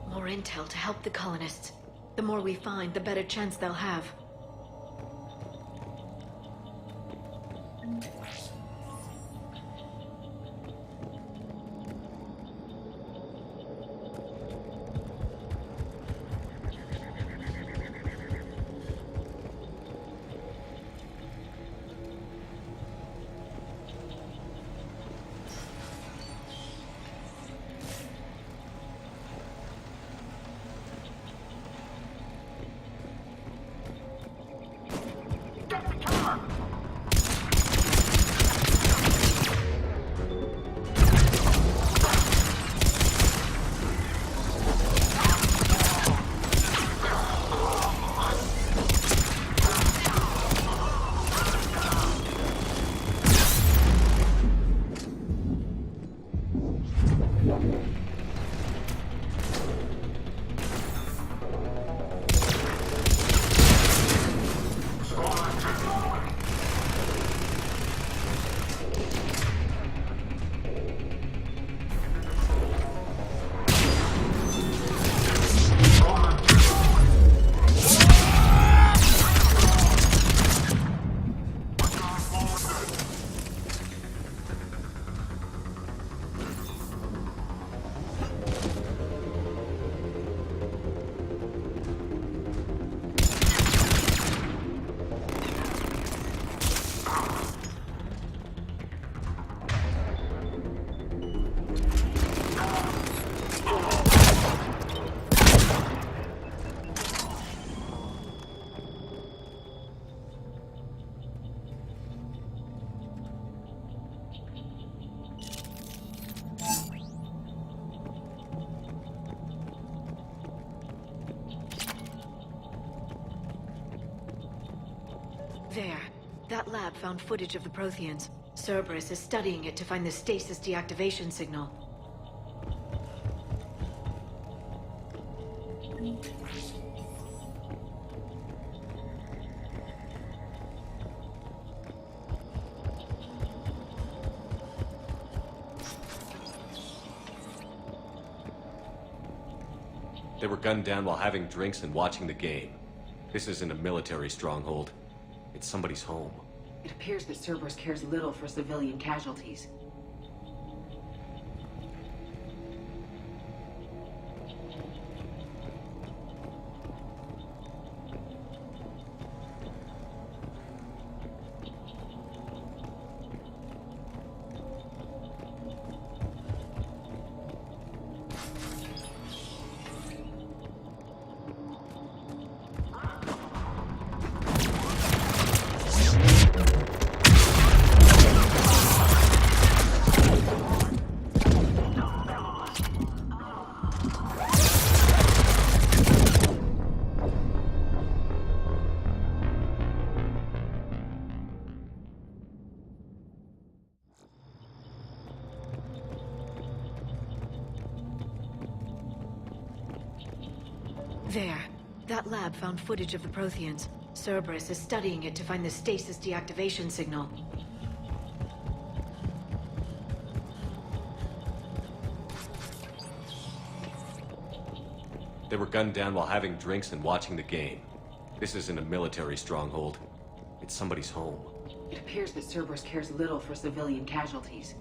More intel to help the colonists. The more we find, the better chance they'll have. There. That lab found footage of the Protheans. Cerberus is studying it to find the stasis deactivation signal. They were gunned down while having drinks and watching the game. This isn't a military stronghold. It's somebody's home. It appears that Cerberus cares little for civilian casualties. There. That lab found footage of the Protheans. Cerberus is studying it to find the stasis deactivation signal. They were gunned down while having drinks and watching the game. This isn't a military stronghold. It's somebody's home. It appears that Cerberus cares little for civilian casualties.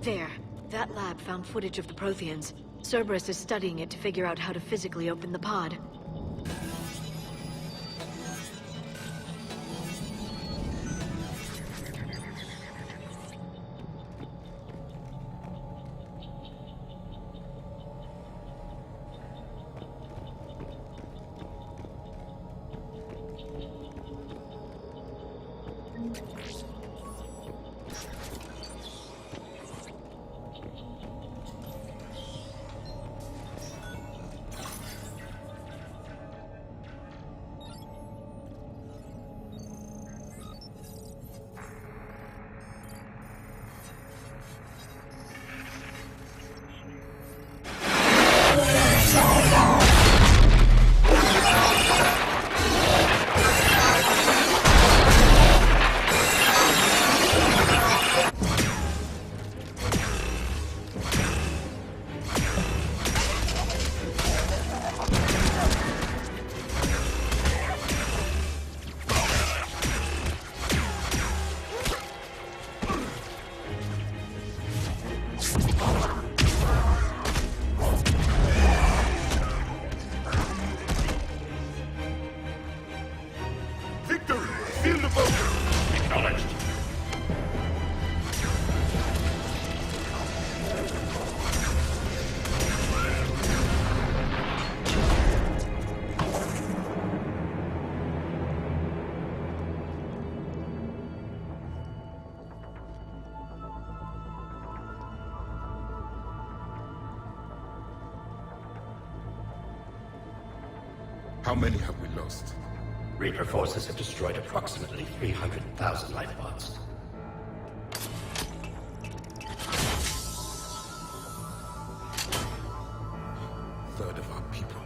There. That lab found footage of the Protheans. Cerberus is studying it to figure out how to physically open the pod. How many have we lost? Reaper forces have destroyed approximately 300,000 life pods. Third of our people.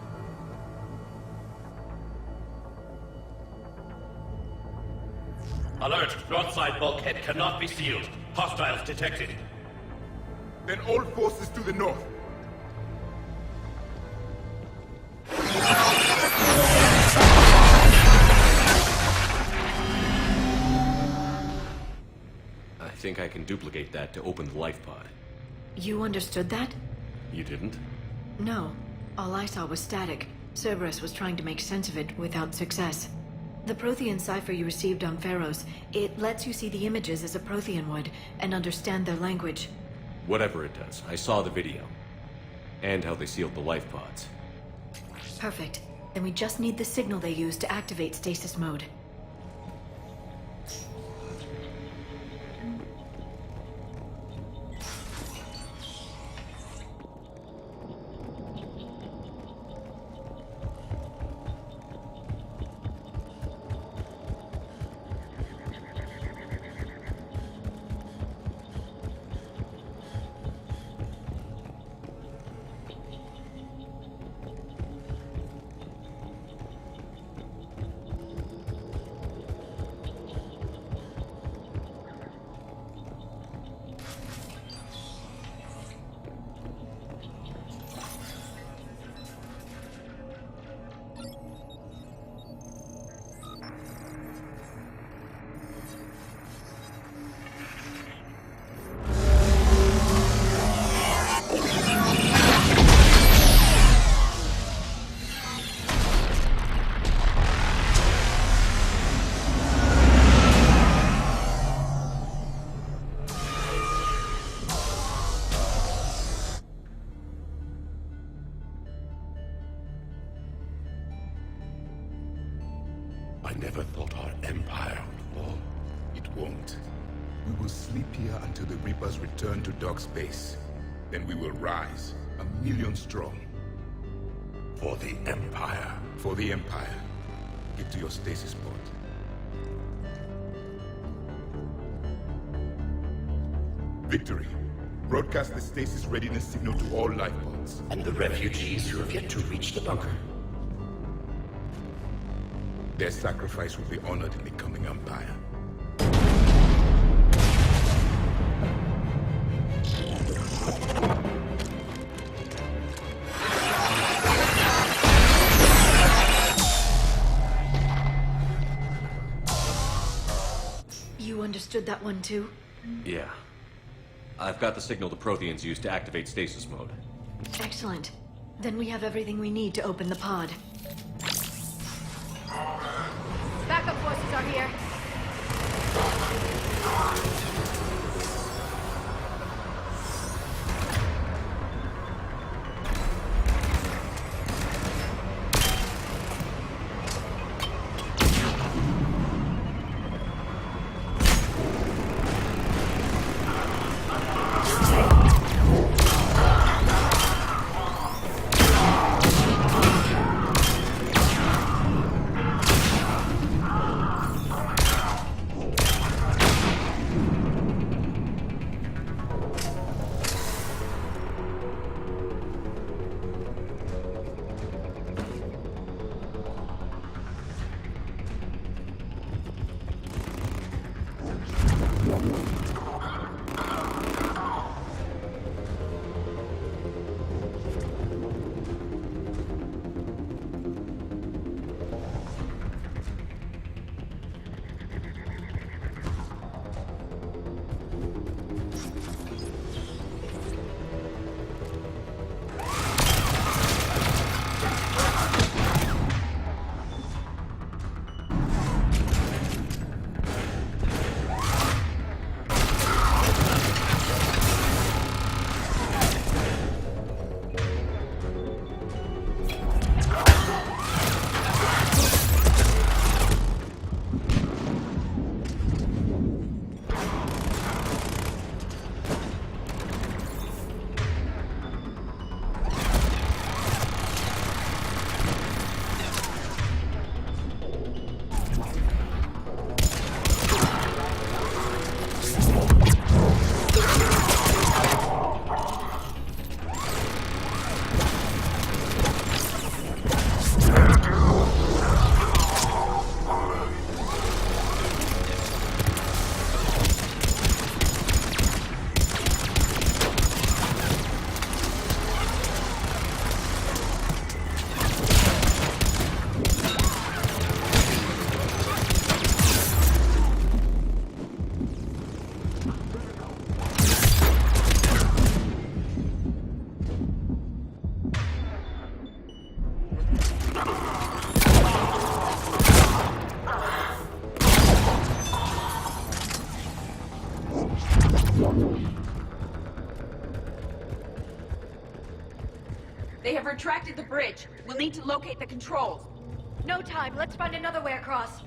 Alert! Broadside bulkhead cannot be sealed. Hostiles detected. Then all forces to the north. I think I can duplicate that to open the life pod. You understood that? You didn't? No. All I saw was static. Cerberus was trying to make sense of it without success. The Prothean cipher you received on Pharos, it lets you see the images as a Prothean would, and understand their language. Whatever it does, I saw the video. And how they sealed the life pods. Perfect. Then we just need the signal they used to activate stasis mode. never thought our empire would fall. It won't. We will sleep here until the Reapers return to Dock Space. Then we will rise, 1,000,000 strong. For the Empire. For the Empire. Get to your stasis pod. Victory. Broadcast the stasis readiness signal to all life pods. And the refugees who have yet to reach the bunker. Their sacrifice will be honored in the coming Empire. You understood that one too? Yeah. I've got the signal the Protheans use to activate stasis mode. Excellent. Then we have everything we need to open the pod. Backup forces are here. They have retracted the bridge. We'll need to locate the controls. No time. Let's find another way across.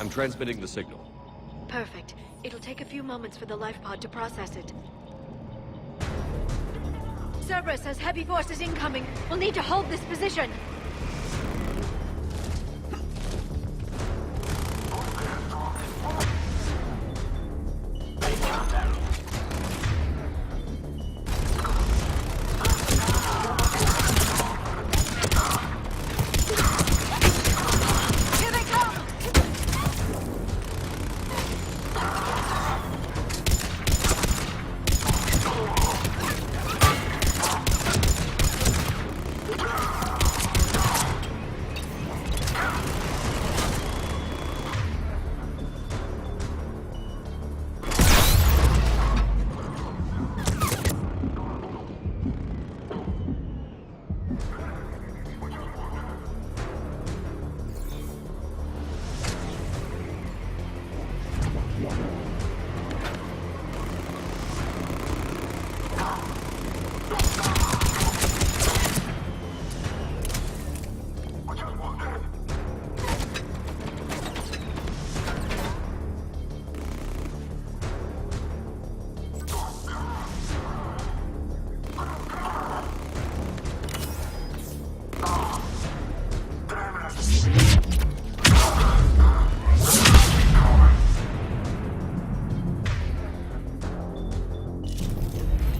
I'm transmitting the signal. Perfect. It'll take a few moments for the life pod to process it. Cerberus has heavy forces incoming. We'll need to hold this position.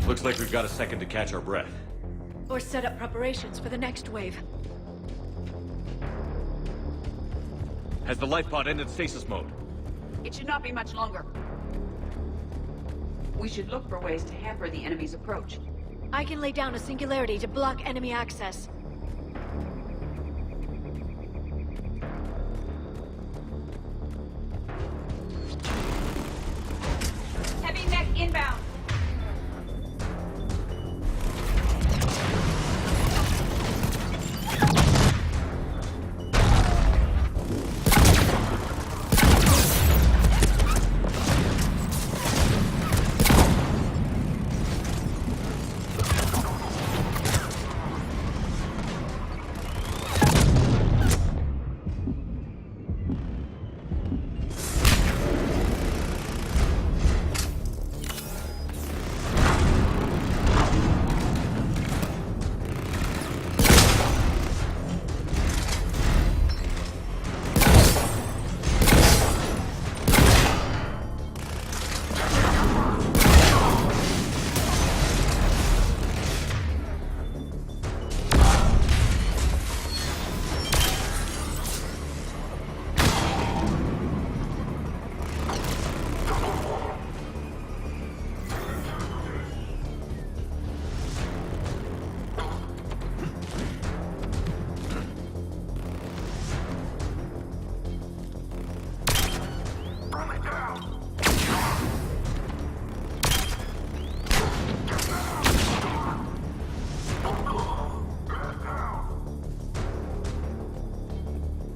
Looks like we've got a second to catch our breath. Or set up preparations for the next wave. Has the life pod ended stasis mode? It should not be much longer. We should look for ways to hamper the enemy's approach. I can lay down a singularity to block enemy access. Heavy mech inbound.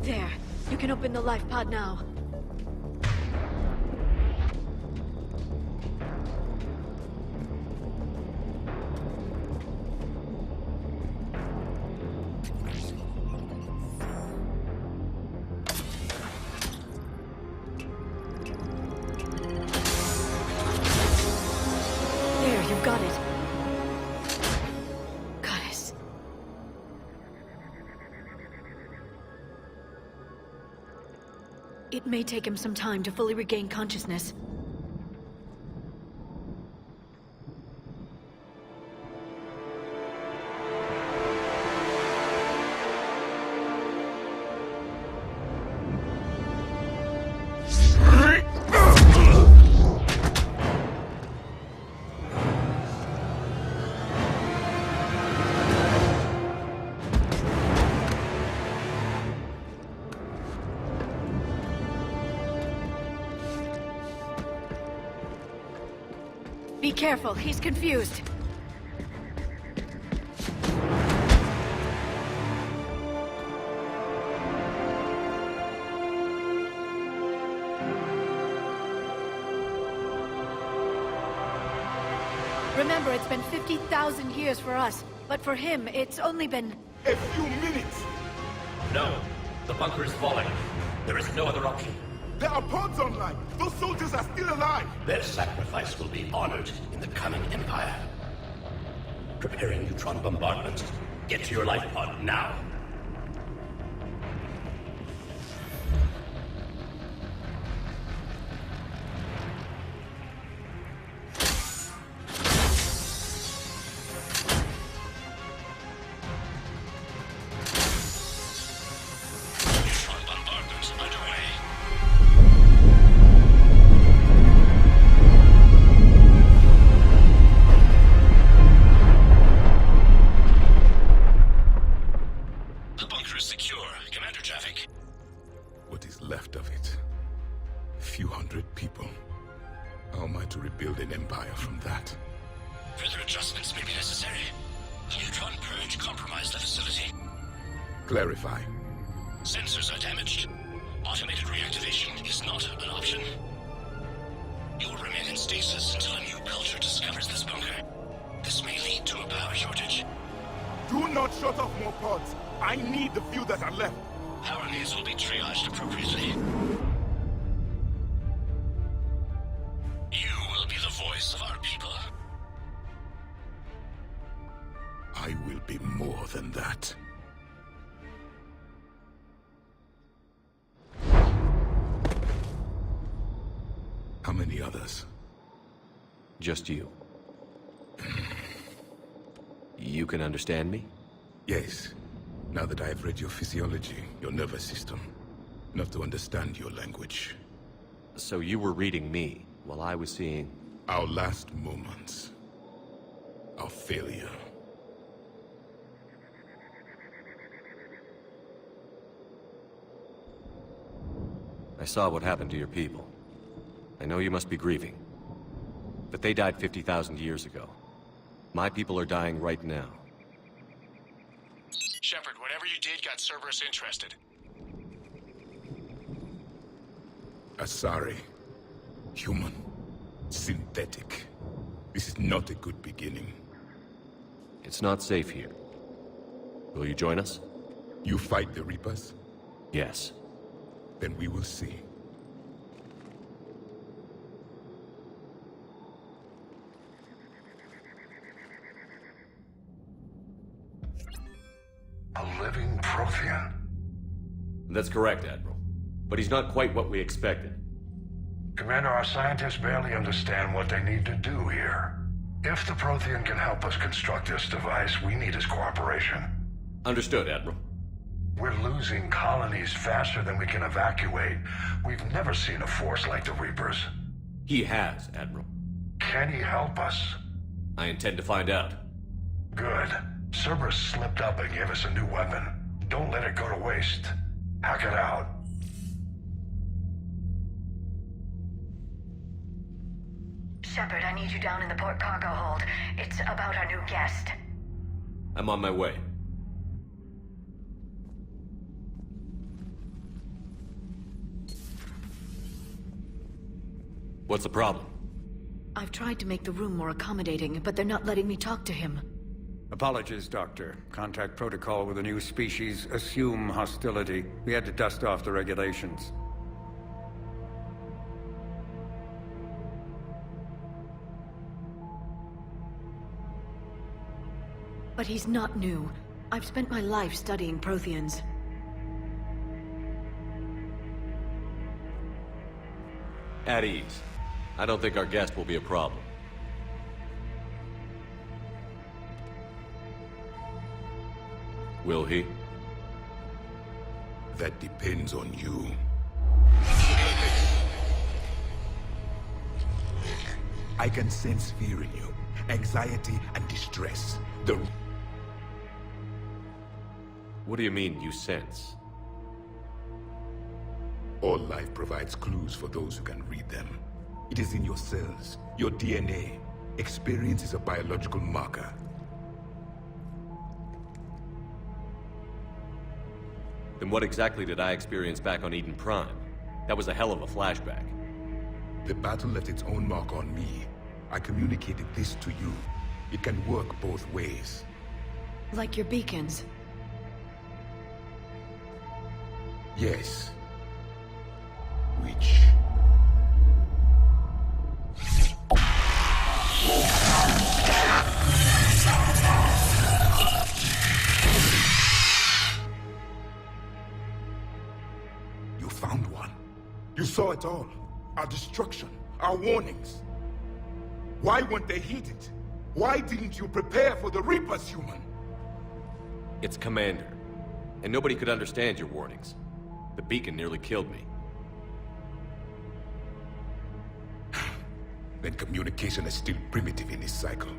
There. You can open the life pod now. There, you've got it. Goddess. It may take him some time to fully regain consciousness. Be careful, he's confused. Remember, it's been 50,000 years for us, but for him, it's only been... A few minutes! No. The bunker is falling. There is no other option. There are pods online! Those soldiers are still alive! Their sacrifice will be honored in the coming Empire. Preparing neutron bombardment. Get to your life pod now. Clarify. Sensors are damaged. Automated reactivation is not an option. You'll remain in stasis until a new culture discovers this bunker. This may lead to a power shortage. Do not shut off more pods. I need the few that are left. Power needs will be triaged appropriately. You will be the voice of our people. I will be more than that. How many others? Just you. You can understand me? Yes. Now that I have read your physiology, your nervous system, enough to understand your language. So you were reading me, while I was seeing... Our last moments. Our failure. I saw what happened to your people. I know you must be grieving. But they died 50,000 years ago. My people are dying right now. Shepard, whatever you did got Cerberus interested. Asari. Human. Synthetic. This is not a good beginning. It's not safe here. Will you join us? You fight the Reapers? Yes. Then we will see. A living Prothean? That's correct, Admiral. But he's not quite what we expected. Commander, our scientists barely understand what they need to do here. If the Prothean can help us construct this device, we need his cooperation. Understood, Admiral. We're losing colonies faster than we can evacuate. We've never seen a force like the Reapers. He has, Admiral. Can he help us? I intend to find out. Good. Cerberus slipped up and gave us a new weapon. Don't let it go to waste. Hack it out. Shepard, I need you down in the port cargo hold. It's about our new guest. I'm on my way. What's the problem? I've tried to make the room more accommodating, but they're not letting me talk to him. Apologies, Doctor. Contact protocol with a new species. Assume hostility. We had to dust off the regulations. But he's not new. I've spent my life studying Protheans. At ease. I don't think our guest will be a problem. Will he? That depends on you. I can sense fear in you, anxiety and distress. What do you mean, you sense? All life provides clues for those who can read them. It is in your cells, your DNA. Experience is a biological marker. Then what exactly did I experience back on Eden Prime? That was a hell of a flashback. The battle left its own mark on me. I communicated this to you. It can work both ways. Like your beacons. Yes. Which saw it all. Our destruction, our warnings. Why weren't they heeded? Why didn't you prepare for the Reapers, human? It's Commander. And nobody could understand your warnings. The beacon nearly killed me. Then communication is still primitive in this cycle.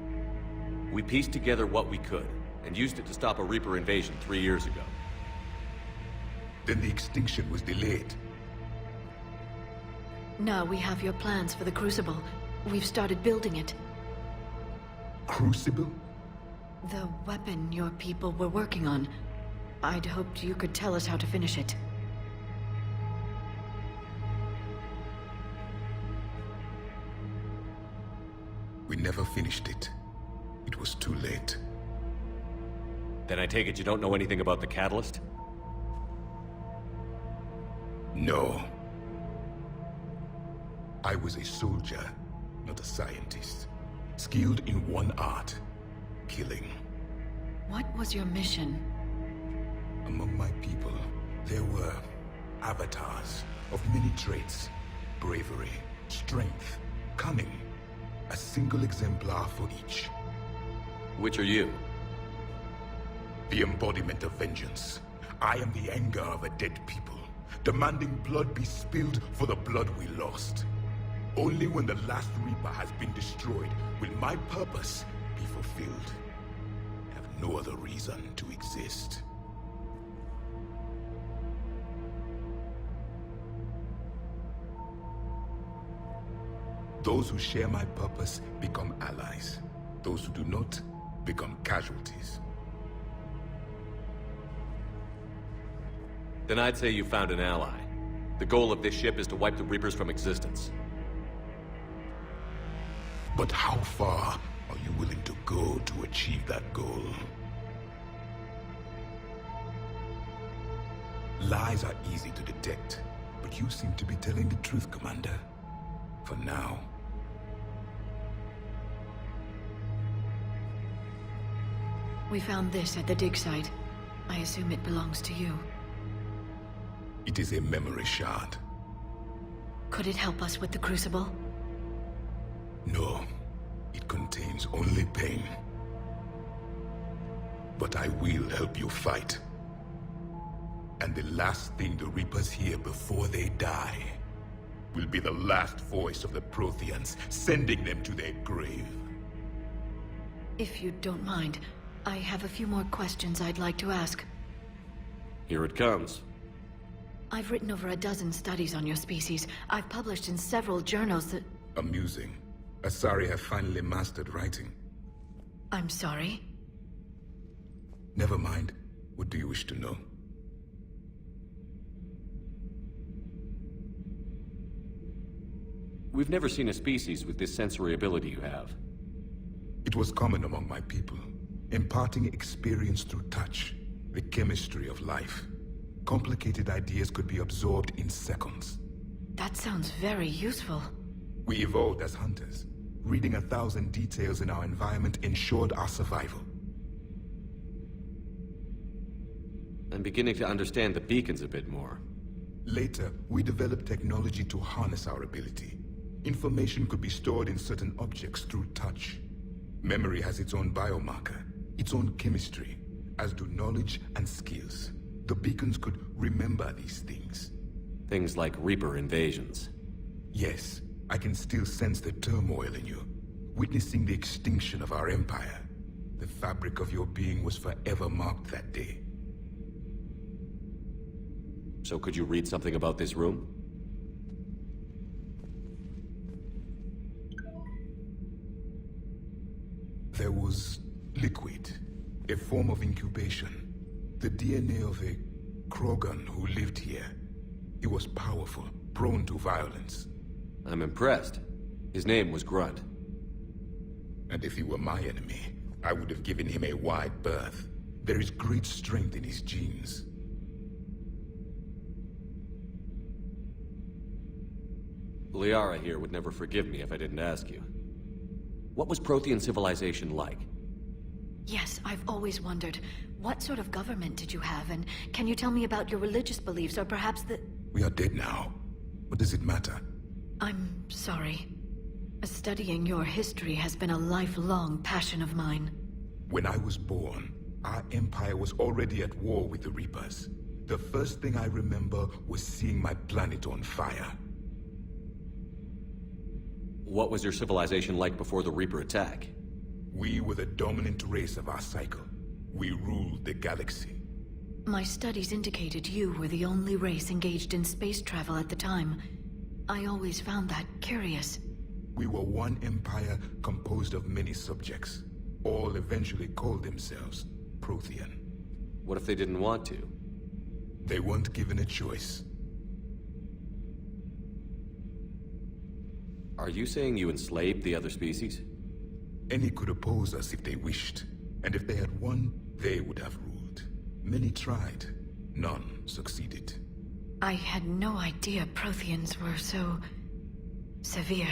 We pieced together what we could, and used it to stop a Reaper invasion 3 years ago. Then the extinction was delayed. Now we have your plans for the Crucible. We've started building it. Crucible? The weapon your people were working on. I'd hoped you could tell us how to finish it. We never finished it. It was too late. Then I take it you don't know anything about the catalyst? No. I was a soldier, not a scientist. Skilled in one art, killing. What was your mission? Among my people, there were avatars of many traits. Bravery, strength, cunning. A single exemplar for each. Which are you? The embodiment of vengeance. I am the anger of a dead people, demanding blood be spilled for the blood we lost. Only when the last Reaper has been destroyed will my purpose be fulfilled. I have no other reason to exist. Those who share my purpose become allies. Those who do not become casualties. Then I'd say you found an ally. The goal of this ship is to wipe the Reapers from existence. But how far are you willing to go to achieve that goal? Lies are easy to detect, but you seem to be telling the truth, Commander. For now. We found this at the dig site. I assume it belongs to you. It is a memory shard. Could it help us with the Crucible? No. It contains only pain. But I will help you fight. And the last thing the Reapers hear before they die will be the last voice of the Protheans, sending them to their grave. If you don't mind, I have a few more questions I'd like to ask. Here it comes. I've written over a dozen studies on your species. I've published in several journals that... Amusing. Asari have finally mastered writing. I'm sorry? Never mind. What do you wish to know? We've never seen a species with this sensory ability you have. It was common among my people, imparting experience through touch, the chemistry of life. Complicated ideas could be absorbed in seconds. That sounds very useful. We evolved as hunters. Reading 1,000 details in our environment ensured our survival. I'm beginning to understand the beacons a bit more. Later, we developed technology to harness our ability. Information could be stored in certain objects through touch. Memory has its own biomarker, its own chemistry, as do knowledge and skills. The beacons could remember these things. Things like Reaper invasions. Yes, I can still sense the turmoil in you, witnessing the extinction of our empire. The fabric of your being was forever marked that day. So could you read something about this room? There was liquid, a form of incubation. The DNA of a Krogan who lived here. He was powerful, prone to violence. I'm impressed. His name was Grunt. And if he were my enemy, I would have given him a wide berth. There is great strength in his genes. Liara here would never forgive me if I didn't ask you. What was Prothean civilization like? Yes, I've always wondered. What sort of government did you have, and can you tell me about your religious beliefs, or perhaps the... We are dead now. What does it matter? I'm sorry. Studying your history has been a lifelong passion of mine. When I was born, our empire was already at war with the Reapers. The first thing I remember was seeing my planet on fire. What was your civilization like before the Reaper attack? We were the dominant race of our cycle. We ruled the galaxy. My studies indicated you were the only race engaged in space travel at the time. I always found that curious. We were one empire composed of many subjects. All eventually called themselves Prothean. What if they didn't want to? They weren't given a choice. Are you saying you enslaved the other species? Any could oppose us if they wished, and if they had won, they would have ruled. Many tried. None succeeded. I had no idea Protheans were so... severe.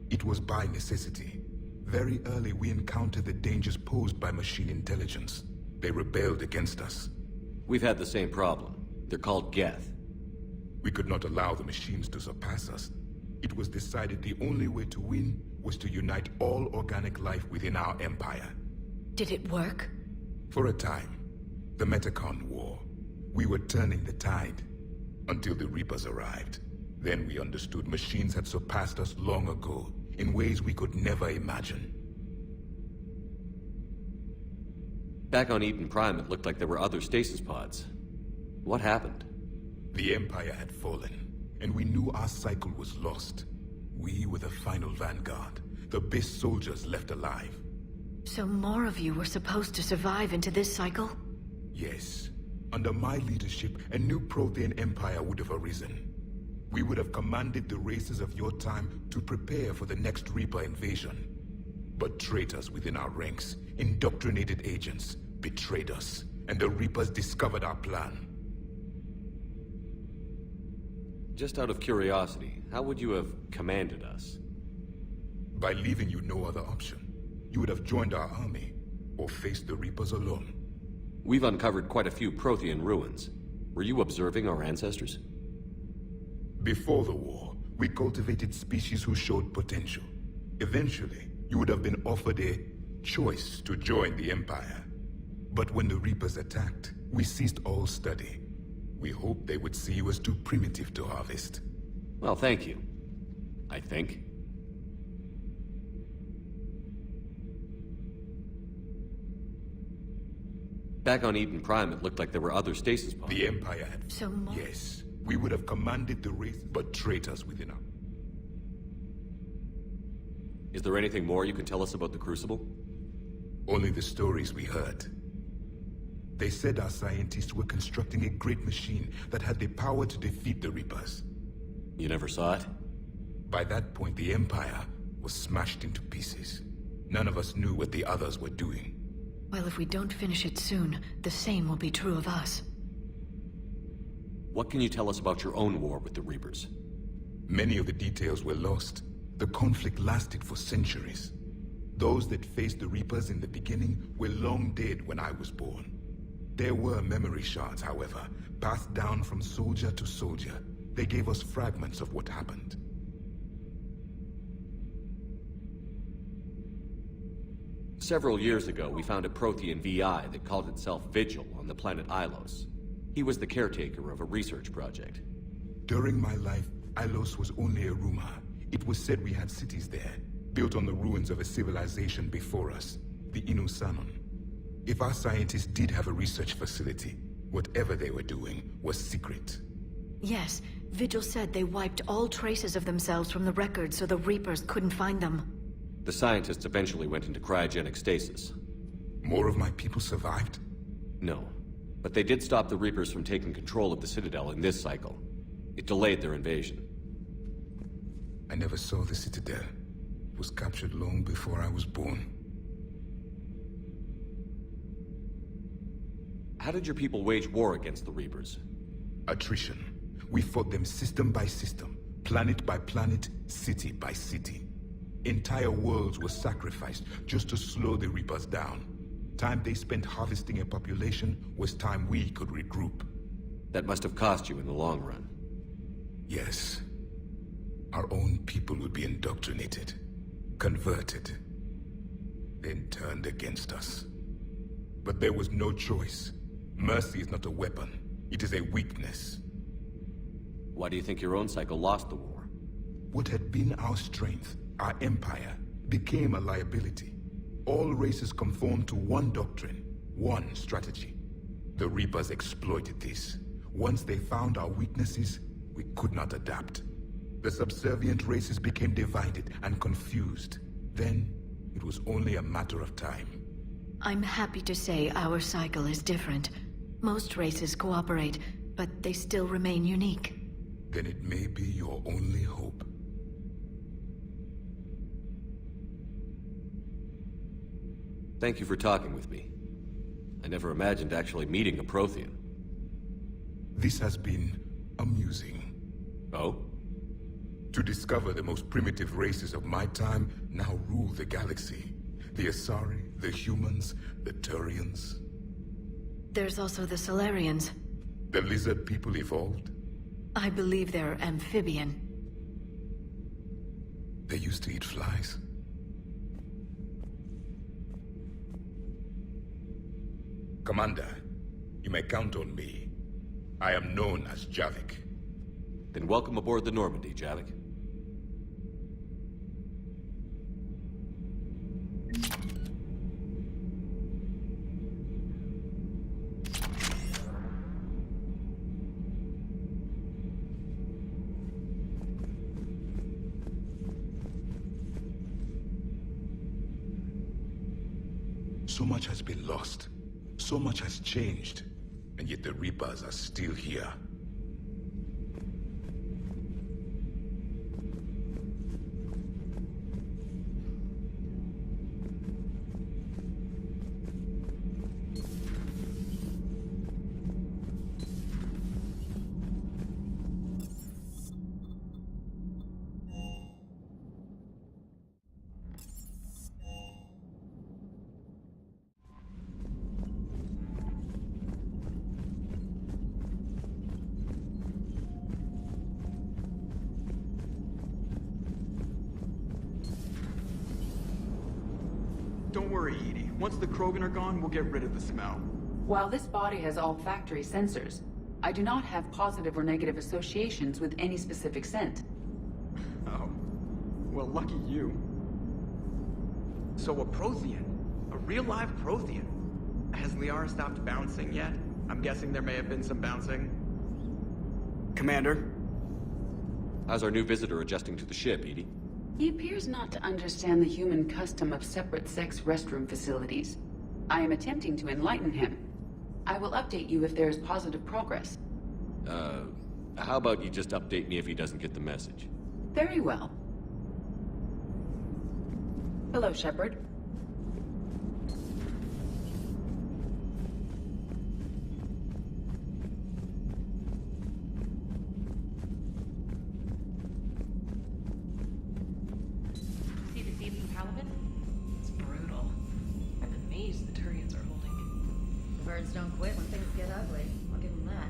It was by necessity. Very early we encountered the dangers posed by machine intelligence. They rebelled against us. We've had the same problem. They're called Geth. We could not allow the machines to surpass us. It was decided the only way to win was to unite all organic life within our empire. Did it work? For a time. The Metacon War. We were turning the tide. Until the Reapers arrived. Then we understood machines had surpassed us long ago, in ways we could never imagine. Back on Eden Prime, it looked like there were other stasis pods. What happened? The Empire had fallen, and we knew our cycle was lost. We were the final vanguard, the best soldiers left alive. So more of you were supposed to survive into this cycle? Yes. Under my leadership, a new Prothean empire would have arisen. We would have commanded the races of your time to prepare for the next Reaper invasion. But traitors within our ranks, indoctrinated agents, betrayed us, and the Reapers discovered our plan. Just out of curiosity, how would you have commanded us? By leaving you no other option. You would have joined our army, or faced the Reapers alone. We've uncovered quite a few Prothean ruins. Were you observing our ancestors? Before the war, we cultivated species who showed potential. Eventually, you would have been offered a choice to join the Empire. But when the Reapers attacked, we ceased all study. We hoped they would see you as too primitive to harvest. Well, thank you. I think. Back on Eden Prime, it looked like there were other stasis pods. The Empire had... So more... Yes. We would have commanded the race, but traitors within our... Is there anything more you can tell us about the Crucible? Only the stories we heard. They said our scientists were constructing a great machine that had the power to defeat the Reapers. You never saw it? By that point, the Empire was smashed into pieces. None of us knew what the others were doing. Well, if we don't finish it soon, the same will be true of us. What can you tell us about your own war with the Reapers? Many of the details were lost. The conflict lasted for centuries. Those that faced the Reapers in the beginning were long dead when I was born. There were memory shards, however, passed down from soldier to soldier. They gave us fragments of what happened. Several years ago, we found a Prothean VI that called itself Vigil on the planet Ilos. He was the caretaker of a research project. During my life, Ilos was only a rumor. It was said we had cities there, built on the ruins of a civilization before us, the Inusanon. If our scientists did have a research facility, whatever they were doing was secret. Yes, Vigil said they wiped all traces of themselves from the records so the Reapers couldn't find them. The scientists eventually went into cryogenic stasis. More of my people survived? No, but they did stop the Reapers from taking control of the Citadel in this cycle. It delayed their invasion. I never saw the Citadel. It was captured long before I was born. How did your people wage war against the Reapers? Attrition. We fought them system by system, planet by planet, city by city. Entire worlds were sacrificed just to slow the Reapers down. Time they spent harvesting a population was time we could regroup. That must have cost you in the long run. Yes. Our own people would be indoctrinated, converted, then turned against us. But there was no choice. Mercy is not a weapon. It is a weakness. Why do you think your own cycle lost the war? What had been our strength, our empire, became a liability. All races conformed to one doctrine, one strategy. The Reapers exploited this. Once they found our weaknesses, we could not adapt. The subservient races became divided and confused. Then, it was only a matter of time. I'm happy to say our cycle is different. Most races cooperate, but they still remain unique. Then it may be your only hope. Thank you for talking with me. I never imagined actually meeting a Prothean. This has been amusing. Oh? To discover the most primitive races of my time now rule the galaxy. The Asari, the humans, the Turians. There's also the Solarians. The lizard people evolved? I believe they're amphibian. They used to eat flies. Commander, you may count on me. I am known as Javik. Then welcome aboard the Normandy, Javik. So much has been lost. So much has changed. And yet the Reapers are still here. Don't worry, Edie. Once the Krogan are gone, we'll get rid of the smell. While this body has all factory sensors, I do not have positive or negative associations with any specific scent. Oh. Well, lucky you. So a Prothean? A real live Prothean? Has Liara stopped bouncing yet? I'm guessing there may have been some bouncing. Commander? How's our new visitor adjusting to the ship, Edie? He appears not to understand the human custom of separate-sex restroom facilities. I am attempting to enlighten him. I will update you if there is positive progress. How about you just update me if he doesn't get the message? Very well. Hello, Shepard. See the feed from Caliban? It's brutal. I'm amazed the Turians are holding. The birds don't quit when things get ugly. I'll give them that.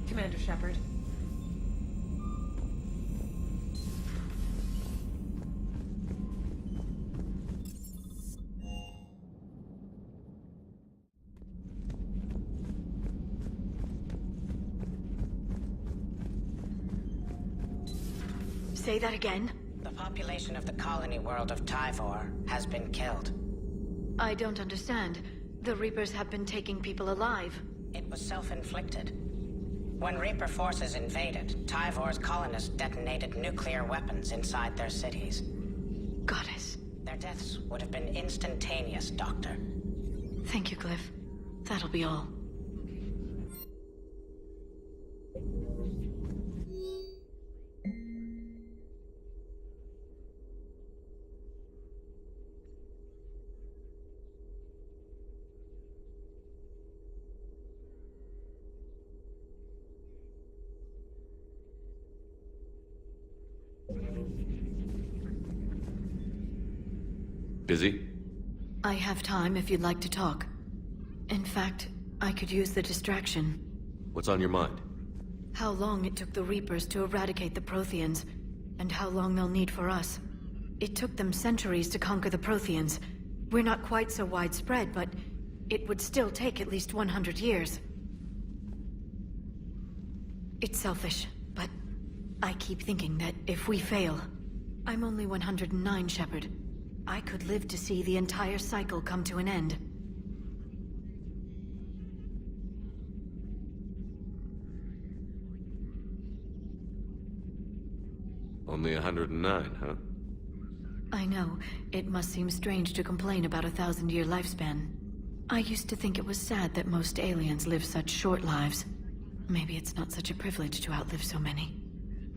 Commander Shepard. Say that again? The population of the colony world of Tyvor has been killed. I don't understand. The Reapers have been taking people alive. It was self-inflicted. When Reaper forces invaded, Tyvor's colonists detonated nuclear weapons inside their cities. Goddess. Their deaths would have been instantaneous, Doctor. Thank you, Glyph. That'll be all. Busy? I have time if you'd like to talk. In fact, I could use the distraction. What's on your mind? How long it took the Reapers to eradicate the Protheans, and how long they'll need for us. It took them centuries to conquer the Protheans. We're not quite so widespread, but it would still take at least 100 years. It's selfish, but I keep thinking that if we fail... I'm only 109, Shepard. I could live to see the entire cycle come to an end. Only 109, huh? I know. It must seem strange to complain about a 1,000-year lifespan. I used to think it was sad that most aliens live such short lives. Maybe it's not such a privilege to outlive so many.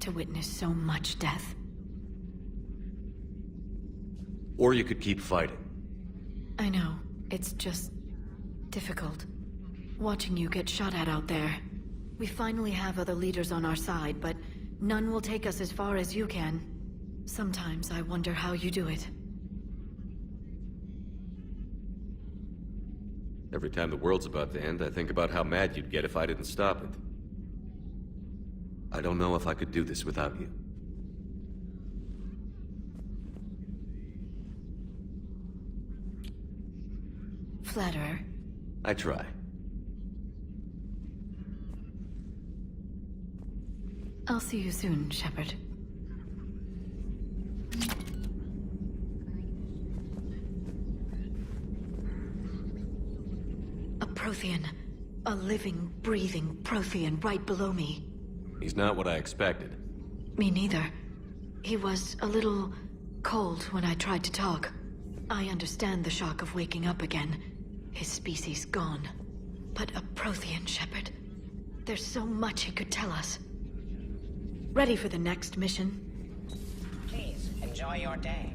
To witness so much death. Or you could keep fighting. I know. It's just... difficult. Watching you get shot at out there. We finally have other leaders on our side, but none will take us as far as you can. Sometimes I wonder how you do it. Every time the world's about to end, I think about how mad you'd get if I didn't stop it. I don't know if I could do this without you. Flatterer. I try. I'll see you soon, Shepard. A Prothean. A living, breathing Prothean right below me. He's not what I expected. Me neither. He was a little cold when I tried to talk. I understand the shock of waking up again. His species gone. But a Prothean, Shepard. There's so much he could tell us. Ready for the next mission? Please, enjoy your day.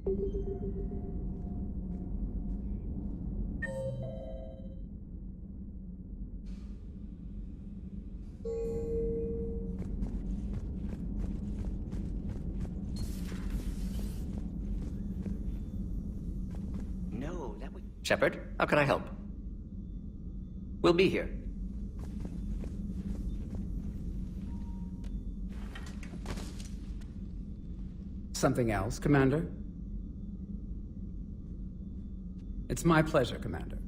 No, that would... Shepard, how can I help? We'll be here. Something else, Commander? It's my pleasure, Commander.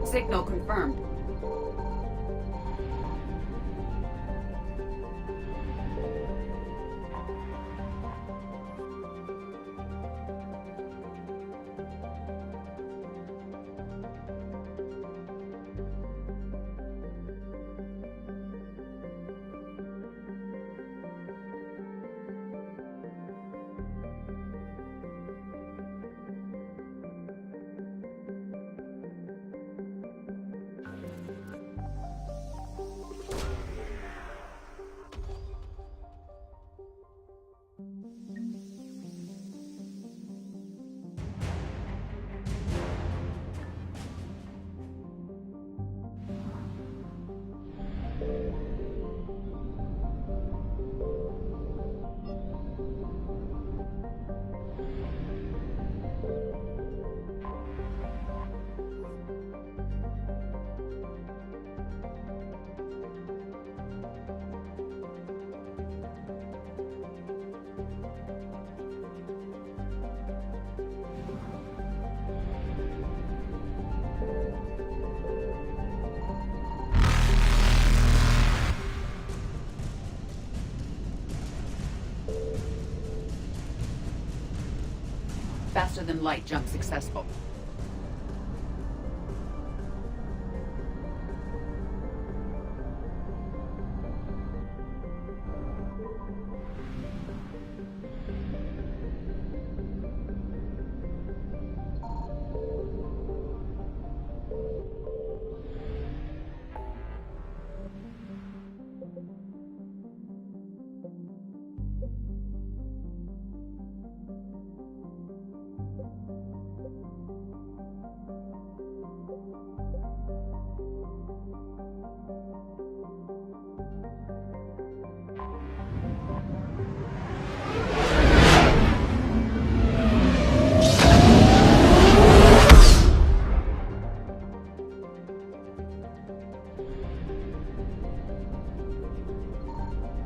Signal confirmed. Faster than light jump successful.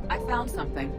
I found something.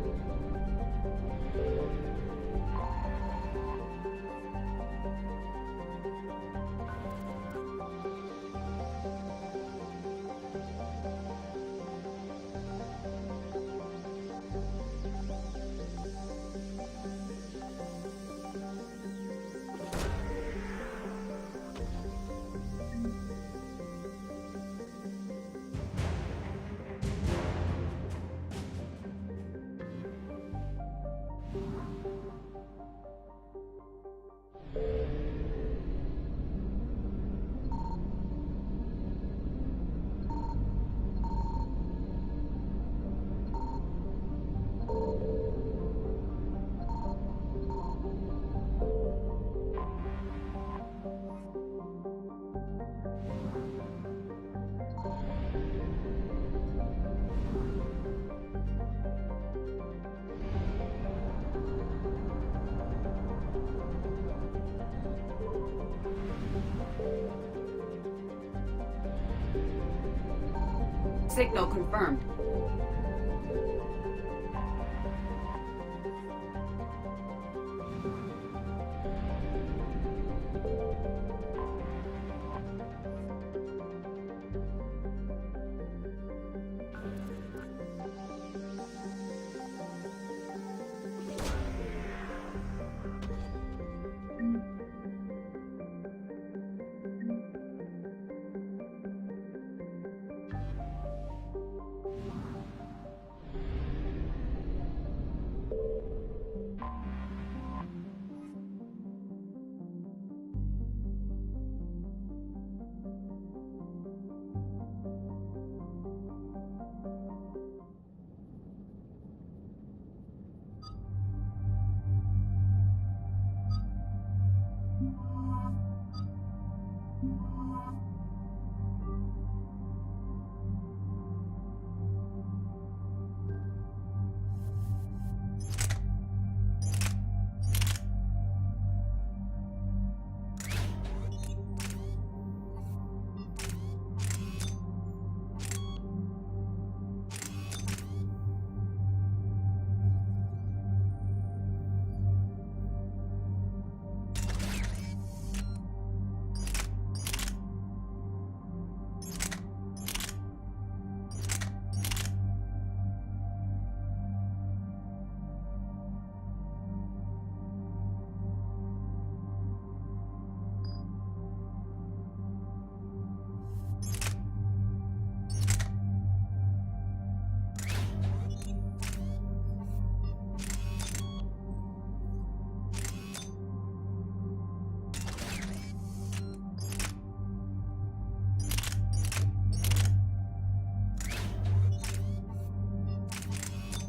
Signal confirmed.